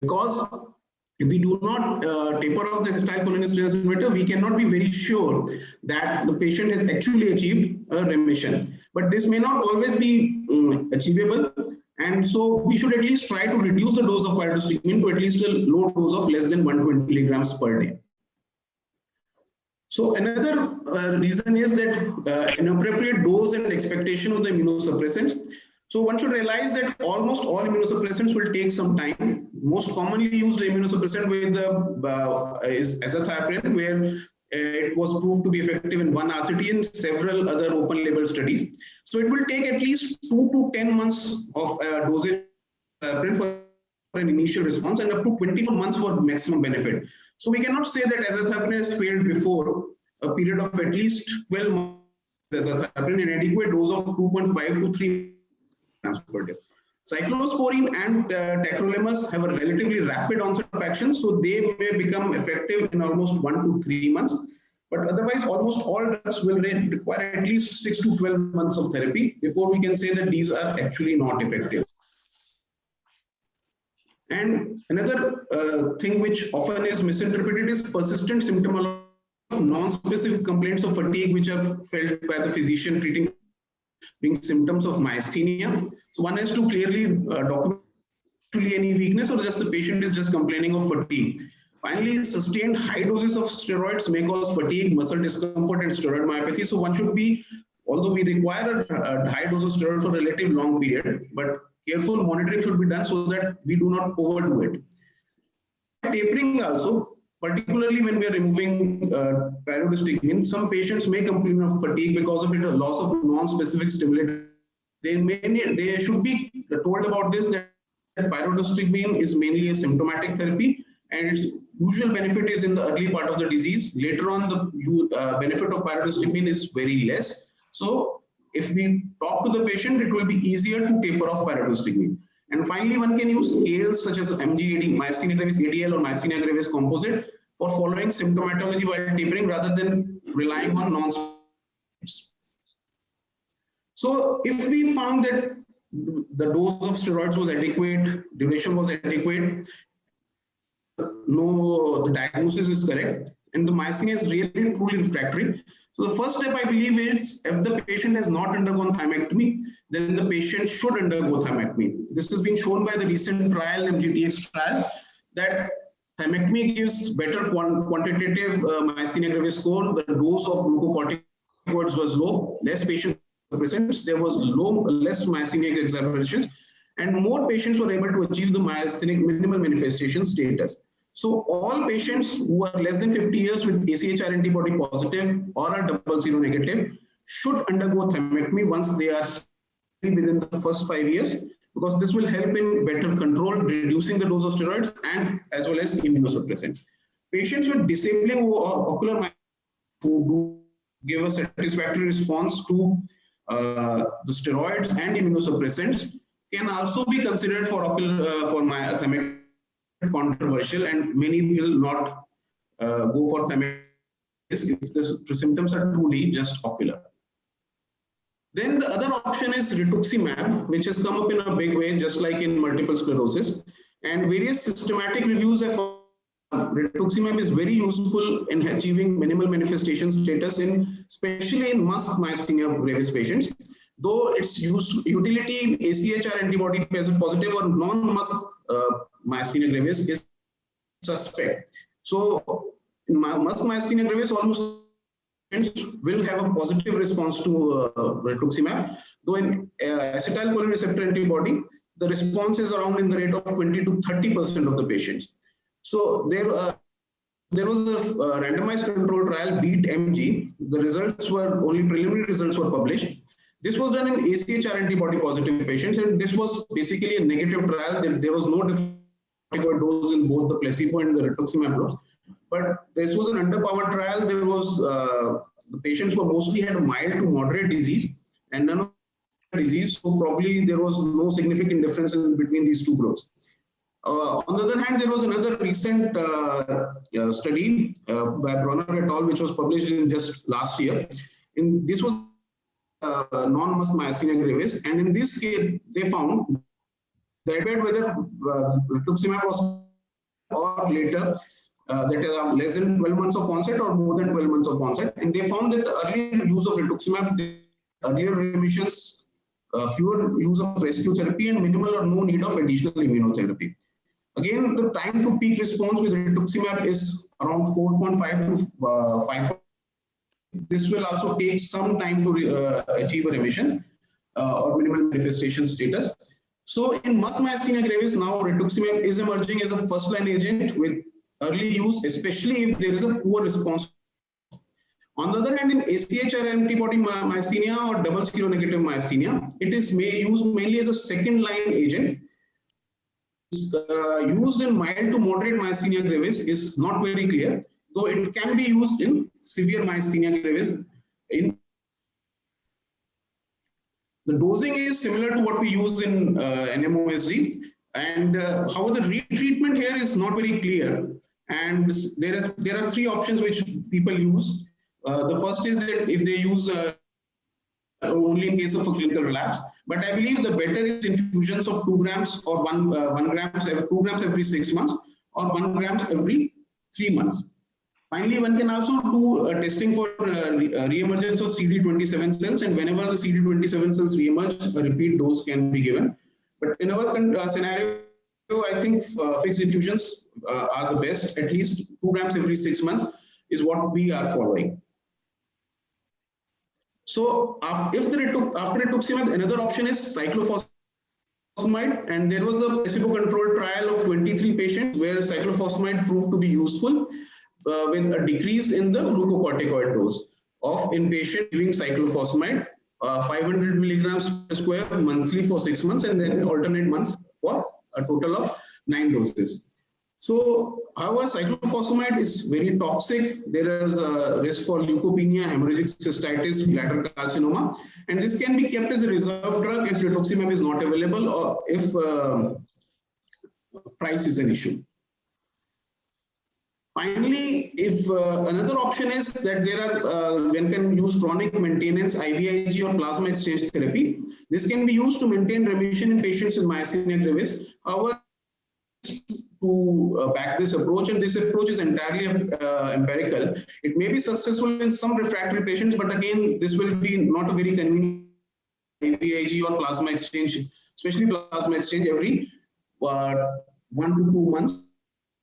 because if we do not taper off the acetylcholinesterase inhibitor, we cannot be very sure that the patient has actually achieved a remission. But this may not always be achievable, and so we should at least try to reduce the dose of pyridostigmine to at least a low dose of less than 120 milligrams per day. So another reason is that inappropriate dose and expectation of the immunosuppressants. So one should realize that almost all immunosuppressants will take some time. Most commonly used immunosuppressant is azathioprine, where it was proved to be effective in 1-RCT and several other open label studies. So it will take at least 2 to 10 months of dosage for an initial response, and up to 24 months for maximum benefit. So we cannot say that azathioprine has failed before a period of at least 12 months. Azathioprine, an adequate dose of 2.5 to 3 grams per day. Cyclosporine and tacrolimus have a relatively rapid onset of action, so they may become effective in almost 1 to 3 months. But otherwise, almost all drugs will require at least 6 to 12 months of therapy before we can say that these are actually not effective. And another thing which often is misinterpreted is persistent symptomology of non-specific complaints of fatigue, which are felt by the physician treating being symptoms of myasthenia. So one has to clearly document any weakness, or just the patient is just complaining of fatigue. Finally, sustained high doses of steroids may cause fatigue, muscle discomfort, and steroid myopathy. So one should be, although we require a high dose of steroid for a relatively long period, but careful monitoring should be done so that we do not overdo it. Tapering also, particularly when we are removing pyridostigmine, some patients may complain of fatigue because of a loss of non-specific stimulator. They should be told about this, that pyridostigmine is mainly a symptomatic therapy, and its usual benefit is in the early part of the disease. Later on, the benefit of pyridostigmine is very less. So if we talk to the patient, it will be easier to taper off pyridostigmine. And finally, one can use scales such as MGAD, myasthenia gravis ADL, or myasthenia gravis composite for following symptomatology while tapering rather than relying on non-steroids. So if we found that the dose of steroids was adequate, duration was adequate, the diagnosis is correct, and the myasthenia is really truly refractory. So the first step I believe is if the patient has not undergone thymectomy, then the patient should undergo thymectomy. This is being shown by the recent trial, MGTX trial, that thymectomy gives better quantitative myasthenia gravis score. The dose of glucocorticoids was low, less patients present, there was less myasthenic exacerbations, and more patients were able to achieve the myasthenic minimal manifestation status. So all patients who are less than 50 years with AChR antibody positive or are double zero negative should undergo thymectomy once they are within the first 5 years, because this will help in better control, reducing the dose of steroids and as well as immunosuppressants. Patients with disabling ocular myasthenia who do give a satisfactory response to the steroids and immunosuppressants can also be considered for ocular for thymectomy. Controversial, and many will not go for thymectomy if the symptoms are truly just ocular. Then the other option is rituximab, which has come up in a big way, just like in multiple sclerosis. And various systematic reviews have found rituximab is very useful in achieving minimal manifestation status, especially in MuSK myasthenia gravis patients. Though its utility in AChR antibody positive or non-MuSK myasthenia gravis is suspect. So in MuSK myasthenia gravis, almost will have a positive response to rituximab. Though in acetylcholine receptor antibody, the response is around in the rate of 20 to 30% of the patients. So there was a randomized control trial, BEAT-MG. The results were only preliminary results were published. This was done in AChR antibody positive patients, and this was basically a negative trial. There was no different dose in both the placebo and the rituximab dose. But this was an underpowered trial. There was the patients were mostly had mild to moderate disease and none of disease. So probably there was no significant difference in between these two groups. On the other hand, there was another recent study by Bronner et al., which was published in just last year. This was non-MuSK myasthenia gravis, and in this case, they found that whether rituximab was or later, that is less than 12 months of onset or more than 12 months of onset, and they found that the earlier use of rituximab, the earlier remissions, fewer use of rescue therapy, and minimal or no need of additional immunotherapy. Again, the time to peak response with rituximab is around 4.5 to 5. This will also take some time to achieve a remission or minimal manifestation status. So in MuSK myasthenia gravis, now rituximab is emerging as a first-line agent with early use, especially if there is a poor response. On the other hand, in AChR antibody myasthenia or double seronegative myasthenia, it is used mainly as a second-line agent. Used in mild to moderate myasthenia gravis is not very clear, though it can be used in severe myasthenia gravis. The dosing is similar to what we use in NMOSD, and however, the retreatment here is not very clear. And there are three options which people use. The first is that if they use only in case of a clinical relapse, but I believe the better is infusions of 2 grams or 2 grams every 6 months or 1 grams every 3 months. Finally, one can also do testing for re-emergence of CD27 cells, and whenever the CD27 cells re-emerge, a repeat dose can be given. But in our scenario, I think fixed infusions are the best. At least 2 grams every 6 months is what we are following. So after rituximab, another option is cyclophosphamide, and there was a placebo-controlled trial of 23 patients where cyclophosphamide proved to be useful with a decrease in the glucocorticoid dose of in patient giving cyclophosphamide 500 milligrams per square monthly for 6 months, and then alternate months for a total of 9 doses. So, however, cyclophosphamide is very toxic. There is a risk for leukopenia, hemorrhagic cystitis, bladder carcinoma, and this can be kept as a reserve drug if rituximab is not available or if price is an issue. Finally, if another option is that there are one can use chronic maintenance IVIG or plasma exchange therapy. This can be used to maintain remission in patients with myasthenia gravis. However, to back this approach, and this approach is entirely empirical. It may be successful in some refractory patients, but again, this will be not a very convenient IVIG or plasma exchange, especially plasma exchange every 1 to 2 months.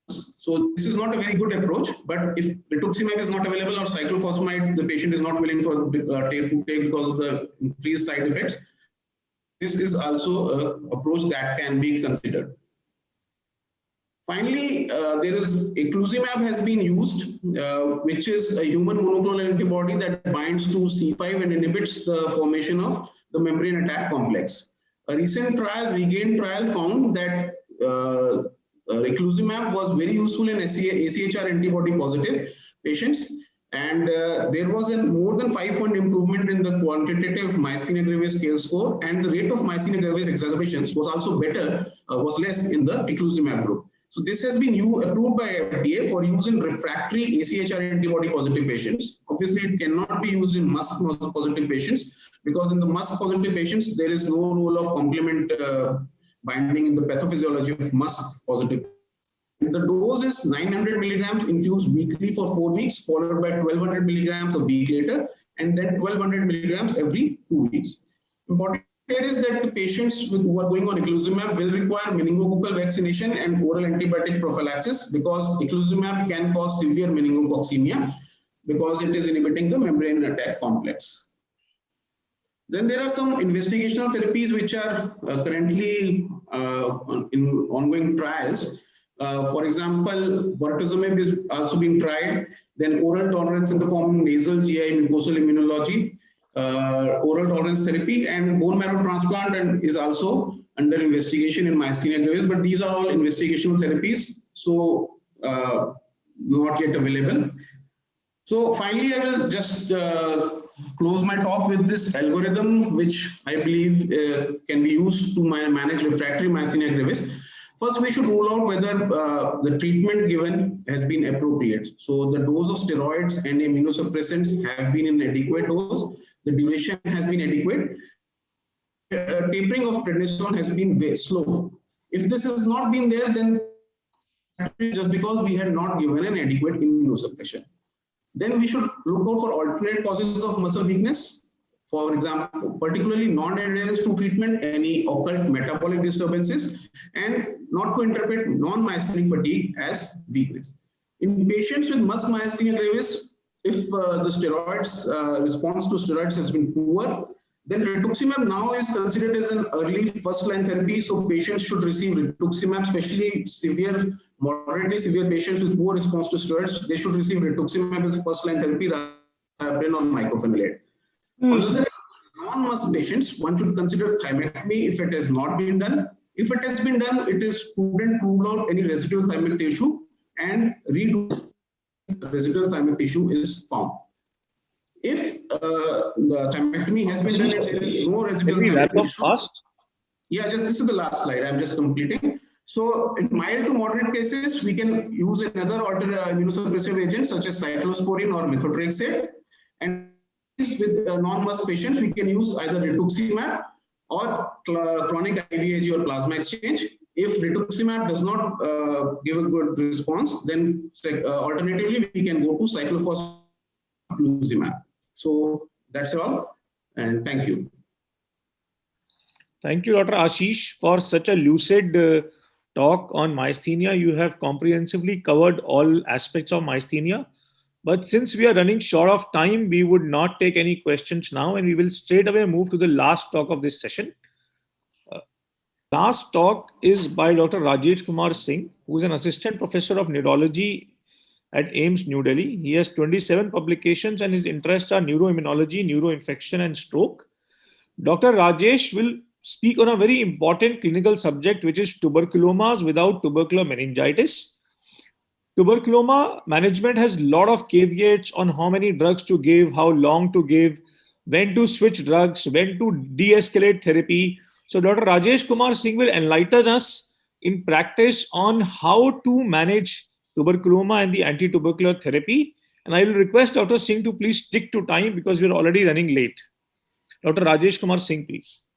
So this is not a very good approach, but if rituximab is not available or cyclophosphamide, the patient is not willing to take because of the increased side effects, this is also an approach that can be considered. Finally, there is eculizumab has been used, which is a human monoclonal antibody that binds to C5 and inhibits the formation of the membrane attack complex. A recent trial, REGAIN trial, found that eculizumab was very useful in AChR antibody positive patients, and there was a more than 5-point improvement in the quantitative myasthenia gravis scale score, and the rate of myasthenia gravis exacerbations was also better, was less in the eculizumab group. So this has been approved by FDA for use in refractory AChR antibody positive patients. Obviously, it cannot be used in MuSK positive patients, because in the MuSK positive patients, there is no role of complement binding in the pathophysiology of MuSK positive. The dose is 900 milligrams infused weekly for 4 weeks, followed by 1200 milligrams a week later, and then 1200 milligrams every 2 weeks. Important here is that the patients who are going on eculizumab will require meningococcal vaccination and oral antibiotic prophylaxis, because eculizumab can cause severe meningococcemia because it is inhibiting the membrane attack complex. Then there are some investigational therapies which are currently in ongoing trials. For example, bortezomib is also being tried. Then oral tolerance in the form of nasal GI mucosal immunology, oral tolerance therapy, and bone marrow transplant is also under investigation in myasthenia gravis. But these are all investigational therapies, so not yet available. So finally, I will just close my talk with this algorithm, which I believe can be used to manage refractory myasthenia gravis. First, we should rule out whether the treatment given has been appropriate. So the dose of steroids and immunosuppressants have been in adequate dose. The duration has been adequate. Tapering of prednisone has been very slow. If this has not been there, then just because we had not given an adequate immunosuppression. Then we should look out for alternate causes of muscle weakness. For example, particularly non-adherence to treatment, any occult metabolic disturbances, and not to interpret non-myasthenic fatigue as weakness. In patients with MuSK myasthenia gravis, if the steroids response to steroids has been poor, then rituximab now is considered as an early first-line therapy. So patients should receive rituximab, especially moderately severe patients with poor response to steroids. They should receive rituximab as first-line therapy rather than on mycophenolate. On the non-MuSK patients, one should consider thymectomy if it has not been done. If it has been done, it is prudent to rule out any residual thymic tissue and redo residual thymic tissue is found. If the thymectomy has been done and there is no residual thymic tissue, yeah, this is the last slide. I'm just completing. So in mild to moderate cases, we can use another immunosuppressive agent such as cyclosporine or methotrexate. And with non-MuSK patients, we can use either rituximab or chronic IVIG or plasma exchange. If rituximab does not give a good response, then alternatively we can go to cyclophosphamide. So that's all, and thank you. Thank you, Dr. Ashish, for such a lucid talk on myasthenia. You have comprehensively covered all aspects of myasthenia. But since we are running short of time, we would not take any questions now, and we will straight away move to the last talk of this session. Last talk is by Dr. Rajesh Kumar Singh, who is an assistant professor of neurology at AIIMS, New Delhi. He has 27 publications and his interests are neuroimmunology, neuroinfection, and stroke. Dr. Rajesh will speak on a very important clinical subject, which is tuberculomas without tubercular meningitis. Tuberculoma management has a lot of caveats on how many drugs to give, how long to give, when to switch drugs, when to de-escalate therapy. So Dr. Rajesh Kumar Singh will enlighten us in practice on how to manage tuberculoma and the anti-tubercular therapy. And I will request Dr. Singh to please stick to time because we're already running late. Dr. Rajesh Kumar Singh, please.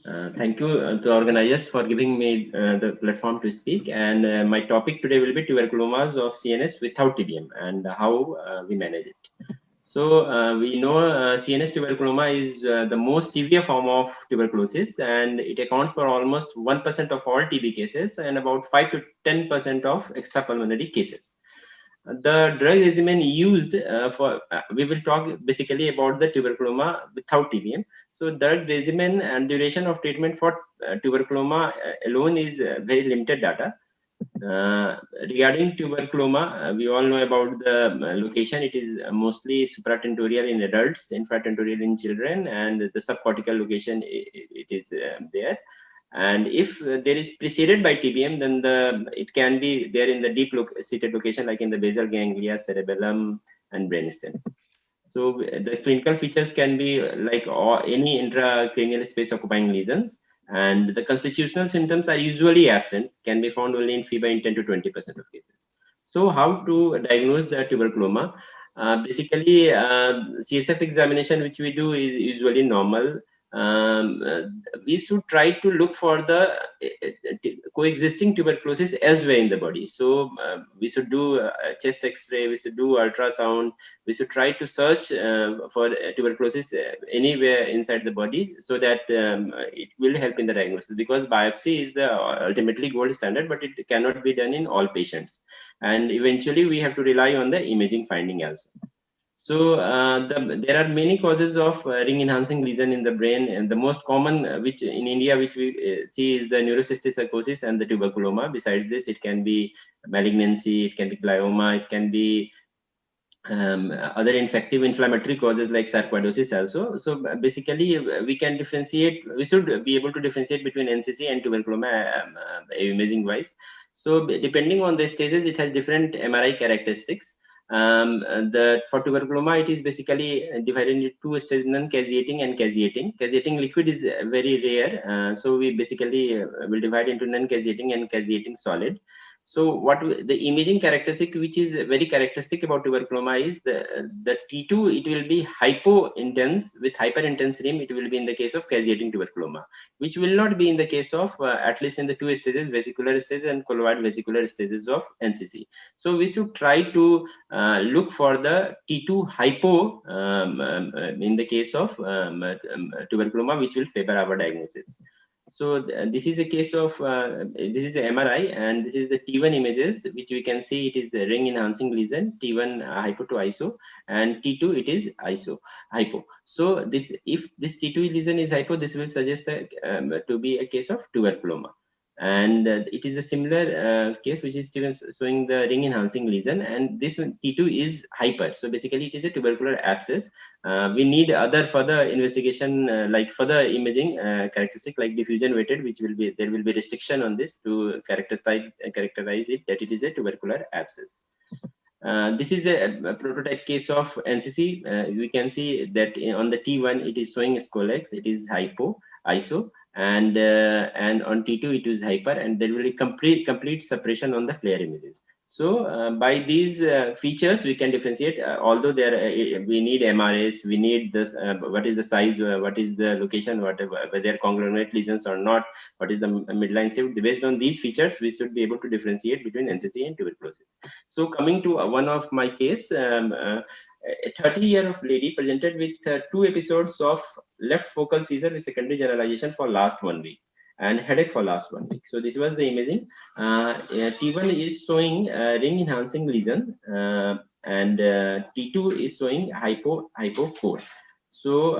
Thank you to the organizers for giving me the platform to speak. And my topic today will be tuberculomas of CNS without TBM and how we manage it. So we know CNS tuberculoma is the most severe form of tuberculosis, and it accounts for almost 1% of all TB cases and about 5 to 10% of extrapulmonary cases. The drug regimen used we will talk basically about the tuberculoma without TBM. So drug regimen and duration of treatment for tuberculoma alone is very limited data. Regarding tuberculoma, we all know about the location. It is mostly supratentorial in adults, infratentorial in children, and the subcortical location it is there. And if there is preceded by TBM, then it can be there in the deep seated location, like in the basal ganglia, cerebellum, and brainstem. So the clinical features can be like any intracranial space occupying lesions, and the constitutional symptoms are usually absent, can be found only in fever in 10 to 20% of cases. So how to diagnose the tuberculoma? Basically, CSF examination, which we do, is usually normal. We should try to look for the coexisting tuberculosis elsewhere in the body. So we should do chest X-ray, we should do ultrasound, we should try to search for tuberculosis anywhere inside the body, so that it will help in the diagnosis, because biopsy is the ultimately gold standard, but it cannot be done in all patients. And eventually we have to rely on the imaging finding also. So there are many causes of ring enhancing lesion in the brain, and the most common which in India which we see is the neurocystic psychosis and the tuberculoma. Besides this, it can be malignancy, it can be glioma, it can be other infective inflammatory causes like sarcoidosis also. So basically we can differentiate, we should be able to differentiate between NCC and tuberculoma imaging wise. So depending on the stages, it has different MRI characteristics. For tuberculoma, it is basically divided into two stages: non-caseating and caseating. Caseating liquid is very rare, so we basically will divide into non-caseating and caseating solid. So what the imaging characteristic which is very characteristic about tuberculoma is the T2, it will be hypo-intense with hyper-intense rim. It will be in the case of caseating tuberculoma, which will not be in the case of at least in the two stages, vesicular stages and colloid vesicular stages of NCC. So we should try to look for the T2 hypo in the case of tuberculoma, which will favor our diagnosis. So this is a case of this is the MRI, and this is the T1 images, which we can see it is the ring enhancing lesion, T1 hypo to iso, and T2 it is iso hypo. So this, if this T2 lesion is hypo, this will suggest to be a case of tuberculoma. And it is a similar case which is showing the ring enhancing lesion, and this T2 is hyper. So basically it is a tubercular abscess. We need other further investigation like further imaging characteristic like diffusion weighted, which will be, there will be restriction on this to characterize it that it is a tubercular abscess. This is a prototype case of NCC. We can see that on the T1 it is showing scolex, it is hypo, iso, and on T2 it is hyper, and there will be complete suppression on the FLAIR images. So by these features we can differentiate, although there we need MRS, we need this what is the size, what is the location, whatever, whether conglomerate lesions or not, what is the midline shift. Based on these features we should be able to differentiate between NCC and tuberculosis. So coming to one of my case, a 30-year-old lady presented with 2 episodes of left focal seizure with secondary generalization for last 1 week and headache for last 1 week. So this was the imaging. T1 is showing ring enhancing lesion, and T2 is showing hypo core. So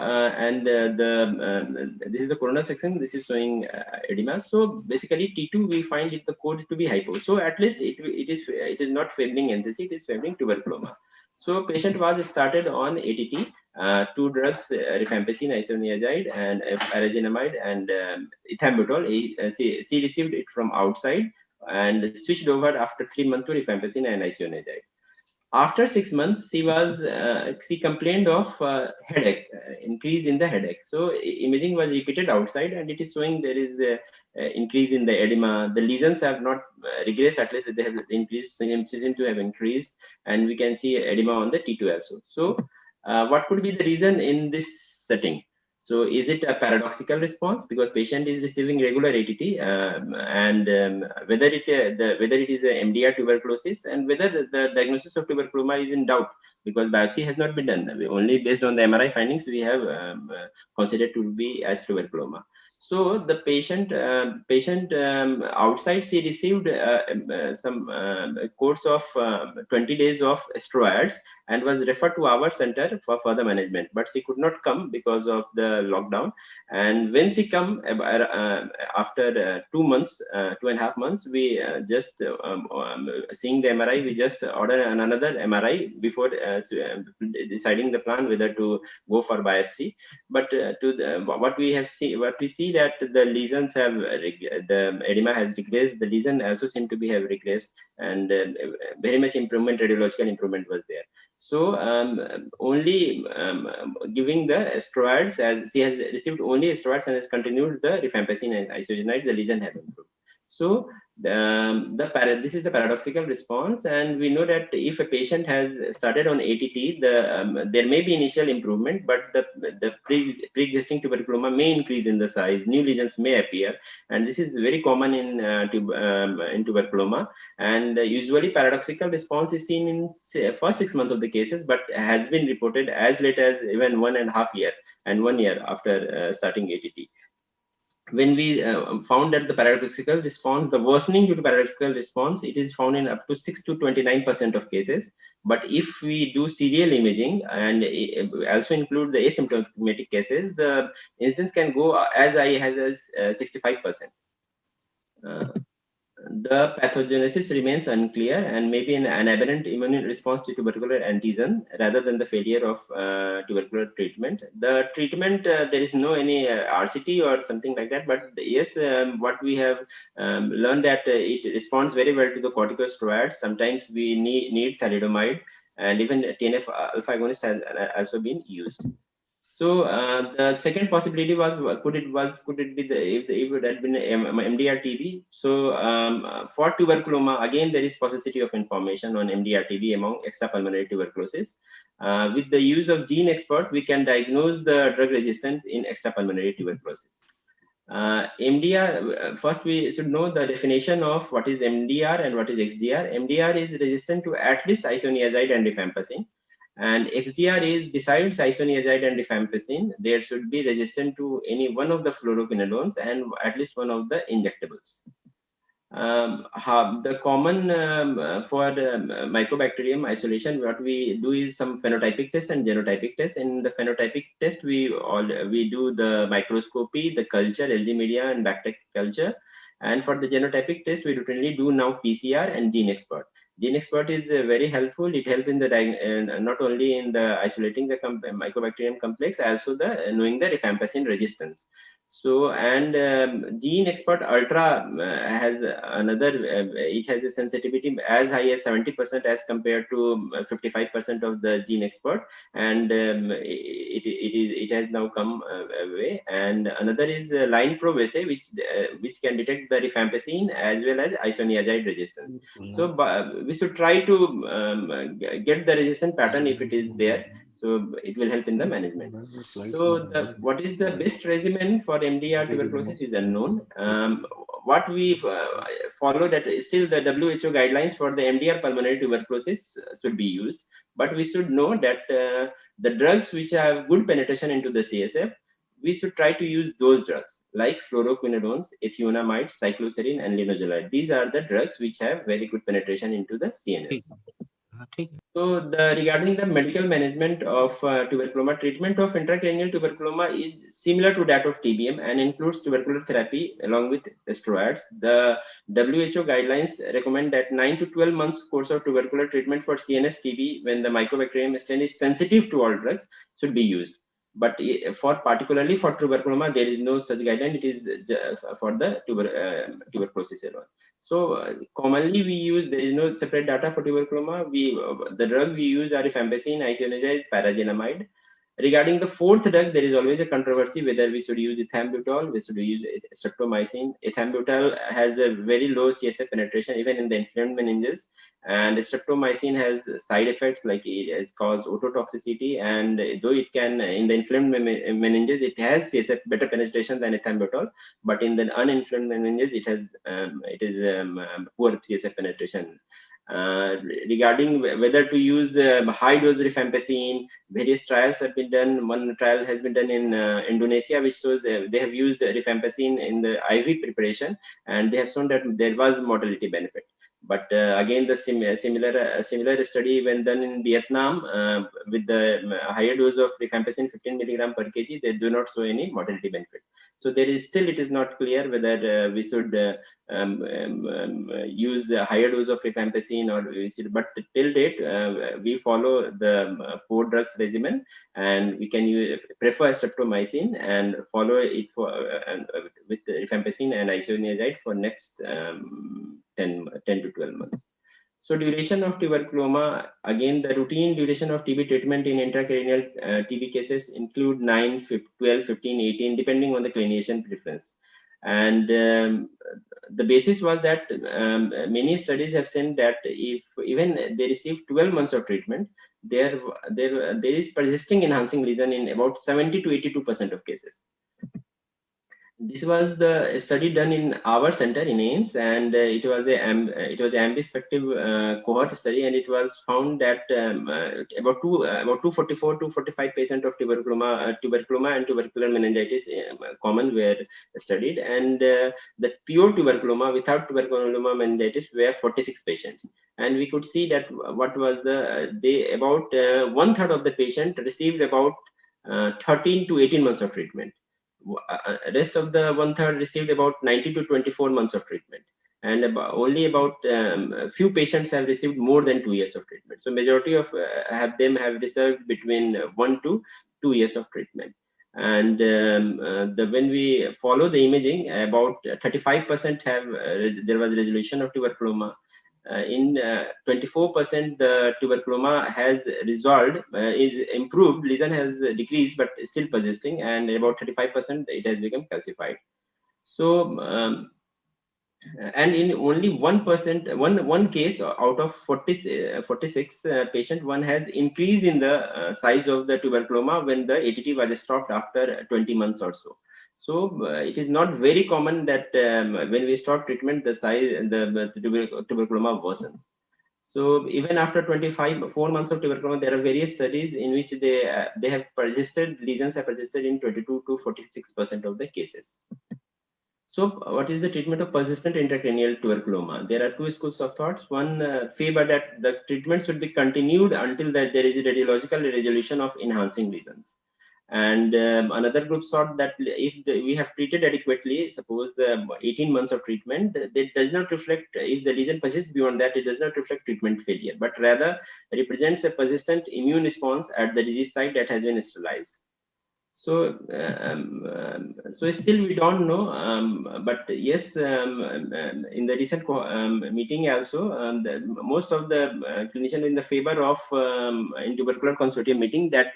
this is the coronal section. This is showing edema. So basically T2 we find it the core to be hypo. So at least it is not favoring NCC. It is favoring tuberculoma. So patient was started on ATT, 2 drugs, rifampicin, isoniazid, and pyrazinamide, and ethambutol. She received it from outside and switched over after 3 months to rifampicin and isoniazid. After 6 months, she complained of headache, increase in the headache. So imaging was repeated outside, and it is showing there is a increase in the edema. The lesions have not regressed, at least they have increased, seem to have increased, and we can see edema on the T2 also. So what could be the reason in this setting? So is it a paradoxical response because patient is receiving regular ATT and whether it is a MDR tuberculosis and whether the diagnosis of tuberculoma is in doubt because biopsy has not been done. Only based on the MRI findings we have considered to be as tuberculoma. So the patient outside she received some course of 20 days of steroids and was referred to our center for further management, but she could not come because of the lockdown. And when she come after 2 months, 2.5 months, we just seeing the MRI, we just order another MRI before deciding the plan whether to go for biopsy. But what we see that the lesions have the edema has regressed, the lesion also seem to be have regressed, and very much improvement, radiological improvement was there. So only giving the steroids, as she has received only steroids and has continued the rifampicin and isoniazid, the lesion have improved. So this is the paradoxical response, and we know that if a patient has started on ATT, there may be initial improvement, but the pre-existing tuberculoma may increase in the size, new lesions may appear, and this is very common in tuberculoma. And usually paradoxical response is seen in first 6 months of the cases, but has been reported as late as even 1.5 years and 1 year after starting ATT. When we found that the paradoxical response, the worsening due to paradoxical response, it is found in up to 6 to 29% of cases. But if we do serial imaging and also include the asymptomatic cases, the incidence can go as high as 65%. The pathogenesis remains unclear and may be an aberrant immune response to tubercular antigen rather than the failure of tubercular treatment. The treatment, there is no any RCT or something like that, but yes, what we have learned that it responds very well to the corticosteroids. Sometimes we need thalidomide, and even TNF alpha agonist has also been used. So the second possibility was could it be if it had been MDR TB? So for tuberculoma, again there is paucity of information on MDR TB among extrapulmonary tuberculosis. With the use of GeneXpert, we can diagnose the drug resistance in extrapulmonary tuberculosis. MDR, first we should know the definition of what is MDR and what is XDR. MDR is resistant to at least isoniazid and rifampicin. And XDR is besides isoniazid and rifampicin, there should be resistant to any one of the fluoroquinolones and at least one of the injectables. The common for Mycobacterium isolation, what we do is some phenotypic test and genotypic test. In the phenotypic test, we do the microscopy, the culture, LG media, and BACTEC culture. And for the genotypic test, we routinely do now PCR and GeneXpert. GeneXpert is very helpful. It helps in the not only in the isolating the Mycobacterium complex, also the knowing the rifampicin resistance. So and GeneXpert Ultra has another. It has a sensitivity as high as 70% as compared to 55% of the GeneXpert, and it has now come away. And another is LinePro assay, which can detect the rifampicin as well as isoniazid resistance. So we should try to get the resistant pattern if it is there. So it will help in the management. So what is the best regimen for MDR tuberculosis is unknown. What we follow that still the WHO guidelines for the MDR pulmonary tuberculosis should be used, but we should know that the drugs which have good penetration into the CSF, we should try to use those drugs like fluoroquinolones, ethionamide, cycloserine, and linezolid. These are the drugs which have very good penetration into the CNS. So regarding the medical management of tuberculoma, treatment of intracranial tuberculoma is similar to that of TBM and includes tubercular therapy along with steroids. The WHO guidelines recommend that 9 to 12 months course of tubercular treatment for CNS TB when the Mycobacterium strain is sensitive to all drugs should be used. But particularly for tuberculoma, there is no such guideline. It is for the tuberculosis alone. So commonly we use, there is no separate data for tuberculoma. The drug we use are rifampicin, isoniazid, paragenamide. Regarding the fourth drug, there is always a controversy whether we should use ethambutol, we should use streptomycin. Ethambutol has a very low CSF penetration even in the inflamed meninges, and streptomycin has side effects like it has caused ototoxicity, and though it can in the inflamed meninges it has CSF better penetration than ethambutol, but in the uninflamed meninges it has poor CSF penetration. Regarding whether to use high dose rifampicin, various trials have been done. One trial has been done in Indonesia, which shows they have used rifampicin in the IV preparation, and they have shown that there was mortality benefit. But again, the similar study when done in Vietnam with the higher dose of rifampicin, 15 milligram per kg, they do not show any mortality benefit. So there is still, it is not clear whether we should use a higher dose of rifampicin or we should, but till date we follow the 4 drugs regimen, and we can prefer streptomycin and follow it for with rifampicin and isoniazid for next 10 to 12 months. So duration of tuberculoma, again, the routine duration of TB treatment in intracranial TB cases include 9, 12, 15, 18, depending on the clinician preference. And the basis was that many studies have seen that if even they receive 12 months of treatment, there is persisting enhancing lesion in about 70 to 82% of cases. This was the study done in our center in AIIMS, and it was a ambidextrous cohort study, and it was found that about 244 to 45% of tuberculoma and tubercular meningitis common were studied, and the pure tuberculoma without tuberculoma meningitis were 46 patients. And we could see that what was about 1/3 of the patient received about 13 to 18 months of treatment. Rest of the 1/3 received about 90 to 24 months of treatment, and only about a few patients have received more than 2 years of treatment. So majority of them have received between 1 to 2 years of treatment. And when we follow the imaging, about 35% have there was resolution of tuberculoma. In 24%, the tuberculoma has resolved, is improved, lesion has decreased, but still persisting, and about 35% it has become calcified. So, and in only 1%, one case out of 46 patient, one has increase in the size of the tuberculoma when the ATT was stopped after 20 months or so. So it is not very common that when we stop treatment, the size, the tuberculoma worsens. So even after 4 months of tuberculoma, there are various studies in which they have persisted, lesions have persisted in 22 to 46% of the cases. So what is the treatment of persistent intracranial tuberculoma? There are 2 schools of thoughts. One favor that the treatment should be continued until that there is a radiological resolution of enhancing lesions. And another group thought that if we have treated adequately, suppose 18 months of treatment, that does not reflect, if the lesion persists beyond that, it does not reflect treatment failure, but rather represents a persistent immune response at the disease site that has been sterilized. So, so still we don't know, but yes, in the recent meeting also, most of the clinicians in the favor of in tubercular consortium meeting that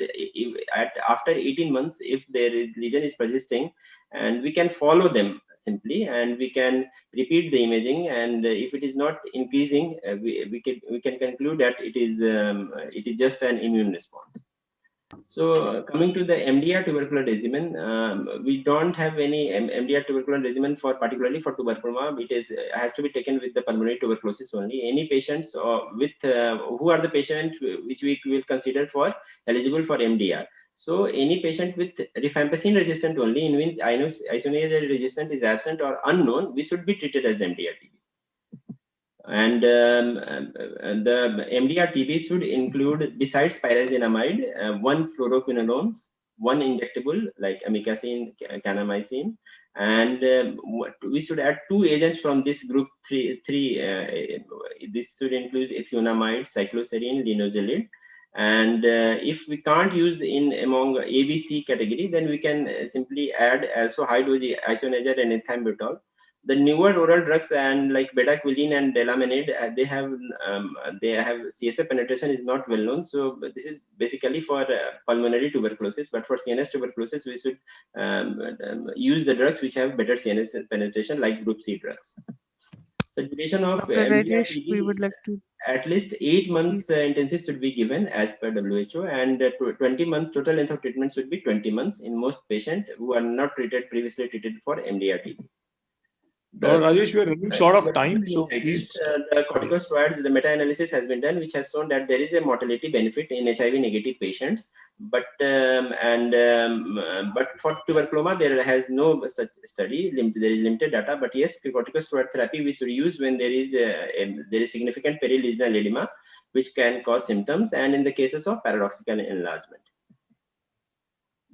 after 18 months, if their lesion is persisting, and we can follow them simply, and we can repeat the imaging, and if it is not increasing, we can conclude that it is just an immune response. So coming to the MDR tubercular regimen, we don't have any MDR tubercular regimen particularly for tuberculoma. It has to be taken with the pulmonary tuberculosis only. Any patients with who are the patients which we will consider for eligible for MDR. So any patient with rifampicin resistant only, in which isoniazid resistant is absent or unknown, we should be treated as MDR TB. And the MDR TB should include, besides pyrazinamide, 1 fluoroquinolones, 1 injectable like amikacin, kanamycin, and we should add 2 agents from this group 3. This should include ethionamide, cycloserine, linezolid. And if we can't use among ABC category, then we can simply add also high dose isoniazid and ethambutol. The newer oral drugs and like bedaquiline and delamanid, they have CSF penetration is not well known. So this is basically for pulmonary tuberculosis, but for CNS tuberculosis, we should use the drugs which have better CNS penetration, like group C drugs. So duration of Dr. Rajesh, we would like to. at least 8 months intensive should be given as per WHO, and 20 months total length of treatment should be 20 months in most patients who are not previously treated for MDR-TB. Rajesh, we are running short of time, so please. The corticosteroids, the meta-analysis has been done, which has shown that there is a mortality benefit in HIV-negative patients, but for tuberculoma there has no such study. There is limited data, but yes, corticosteroid therapy we should use when there is significant perilesional edema, which can cause symptoms, and in the cases of paradoxical enlargement.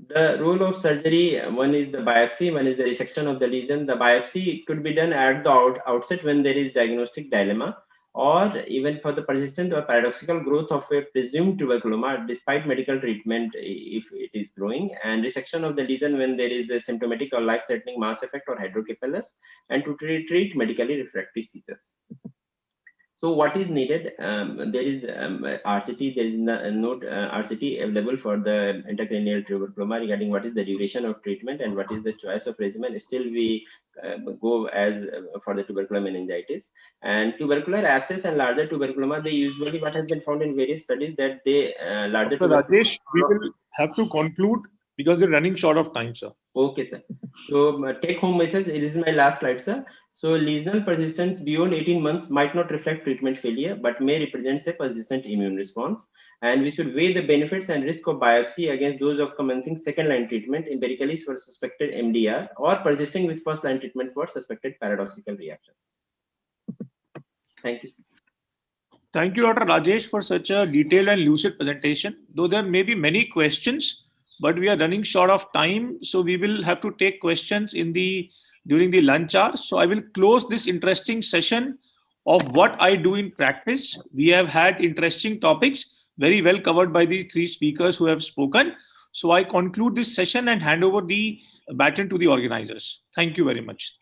The role of surgery, one is the biopsy, one is the resection of the lesion. The biopsy could be done at the outset when there is diagnostic dilemma, or even for the persistent or paradoxical growth of a presumed tuberculoma despite medical treatment if it is growing, and resection of the lesion when there is a symptomatic or life-threatening mass effect or hydrocephalus, and to treat medically refractory seizures. So what is needed? There is RCT. There is no RCT available for the intracranial tuberculoma regarding what is the duration of treatment and what is the choice of regimen. Still, we go as for the tubercular meningitis and tubercular abscess and larger tuberculoma. They usually, what has been found in various studies, that they larger. So Rajesh, we will have to conclude because we're running short of time, sir. Okay, sir. So take home message. This is my last slide, sir. So lesional persistence beyond 18 months might not reflect treatment failure, but may represent a persistent immune response. And we should weigh the benefits and risk of biopsy against those of commencing second-line treatment empirically for suspected MDR, or persisting with first-line treatment for suspected paradoxical reaction. Thank you, sir. Thank you, Dr. Rajesh, for such a detailed and lucid presentation. Though there may be many questions, but we are running short of time, so we will have to take questions during the lunch hour. So I will close this interesting session of what I do in practice. We have had interesting topics, very well covered by the three speakers who have spoken. So I conclude this session and hand over the baton to the organizers. Thank you very much.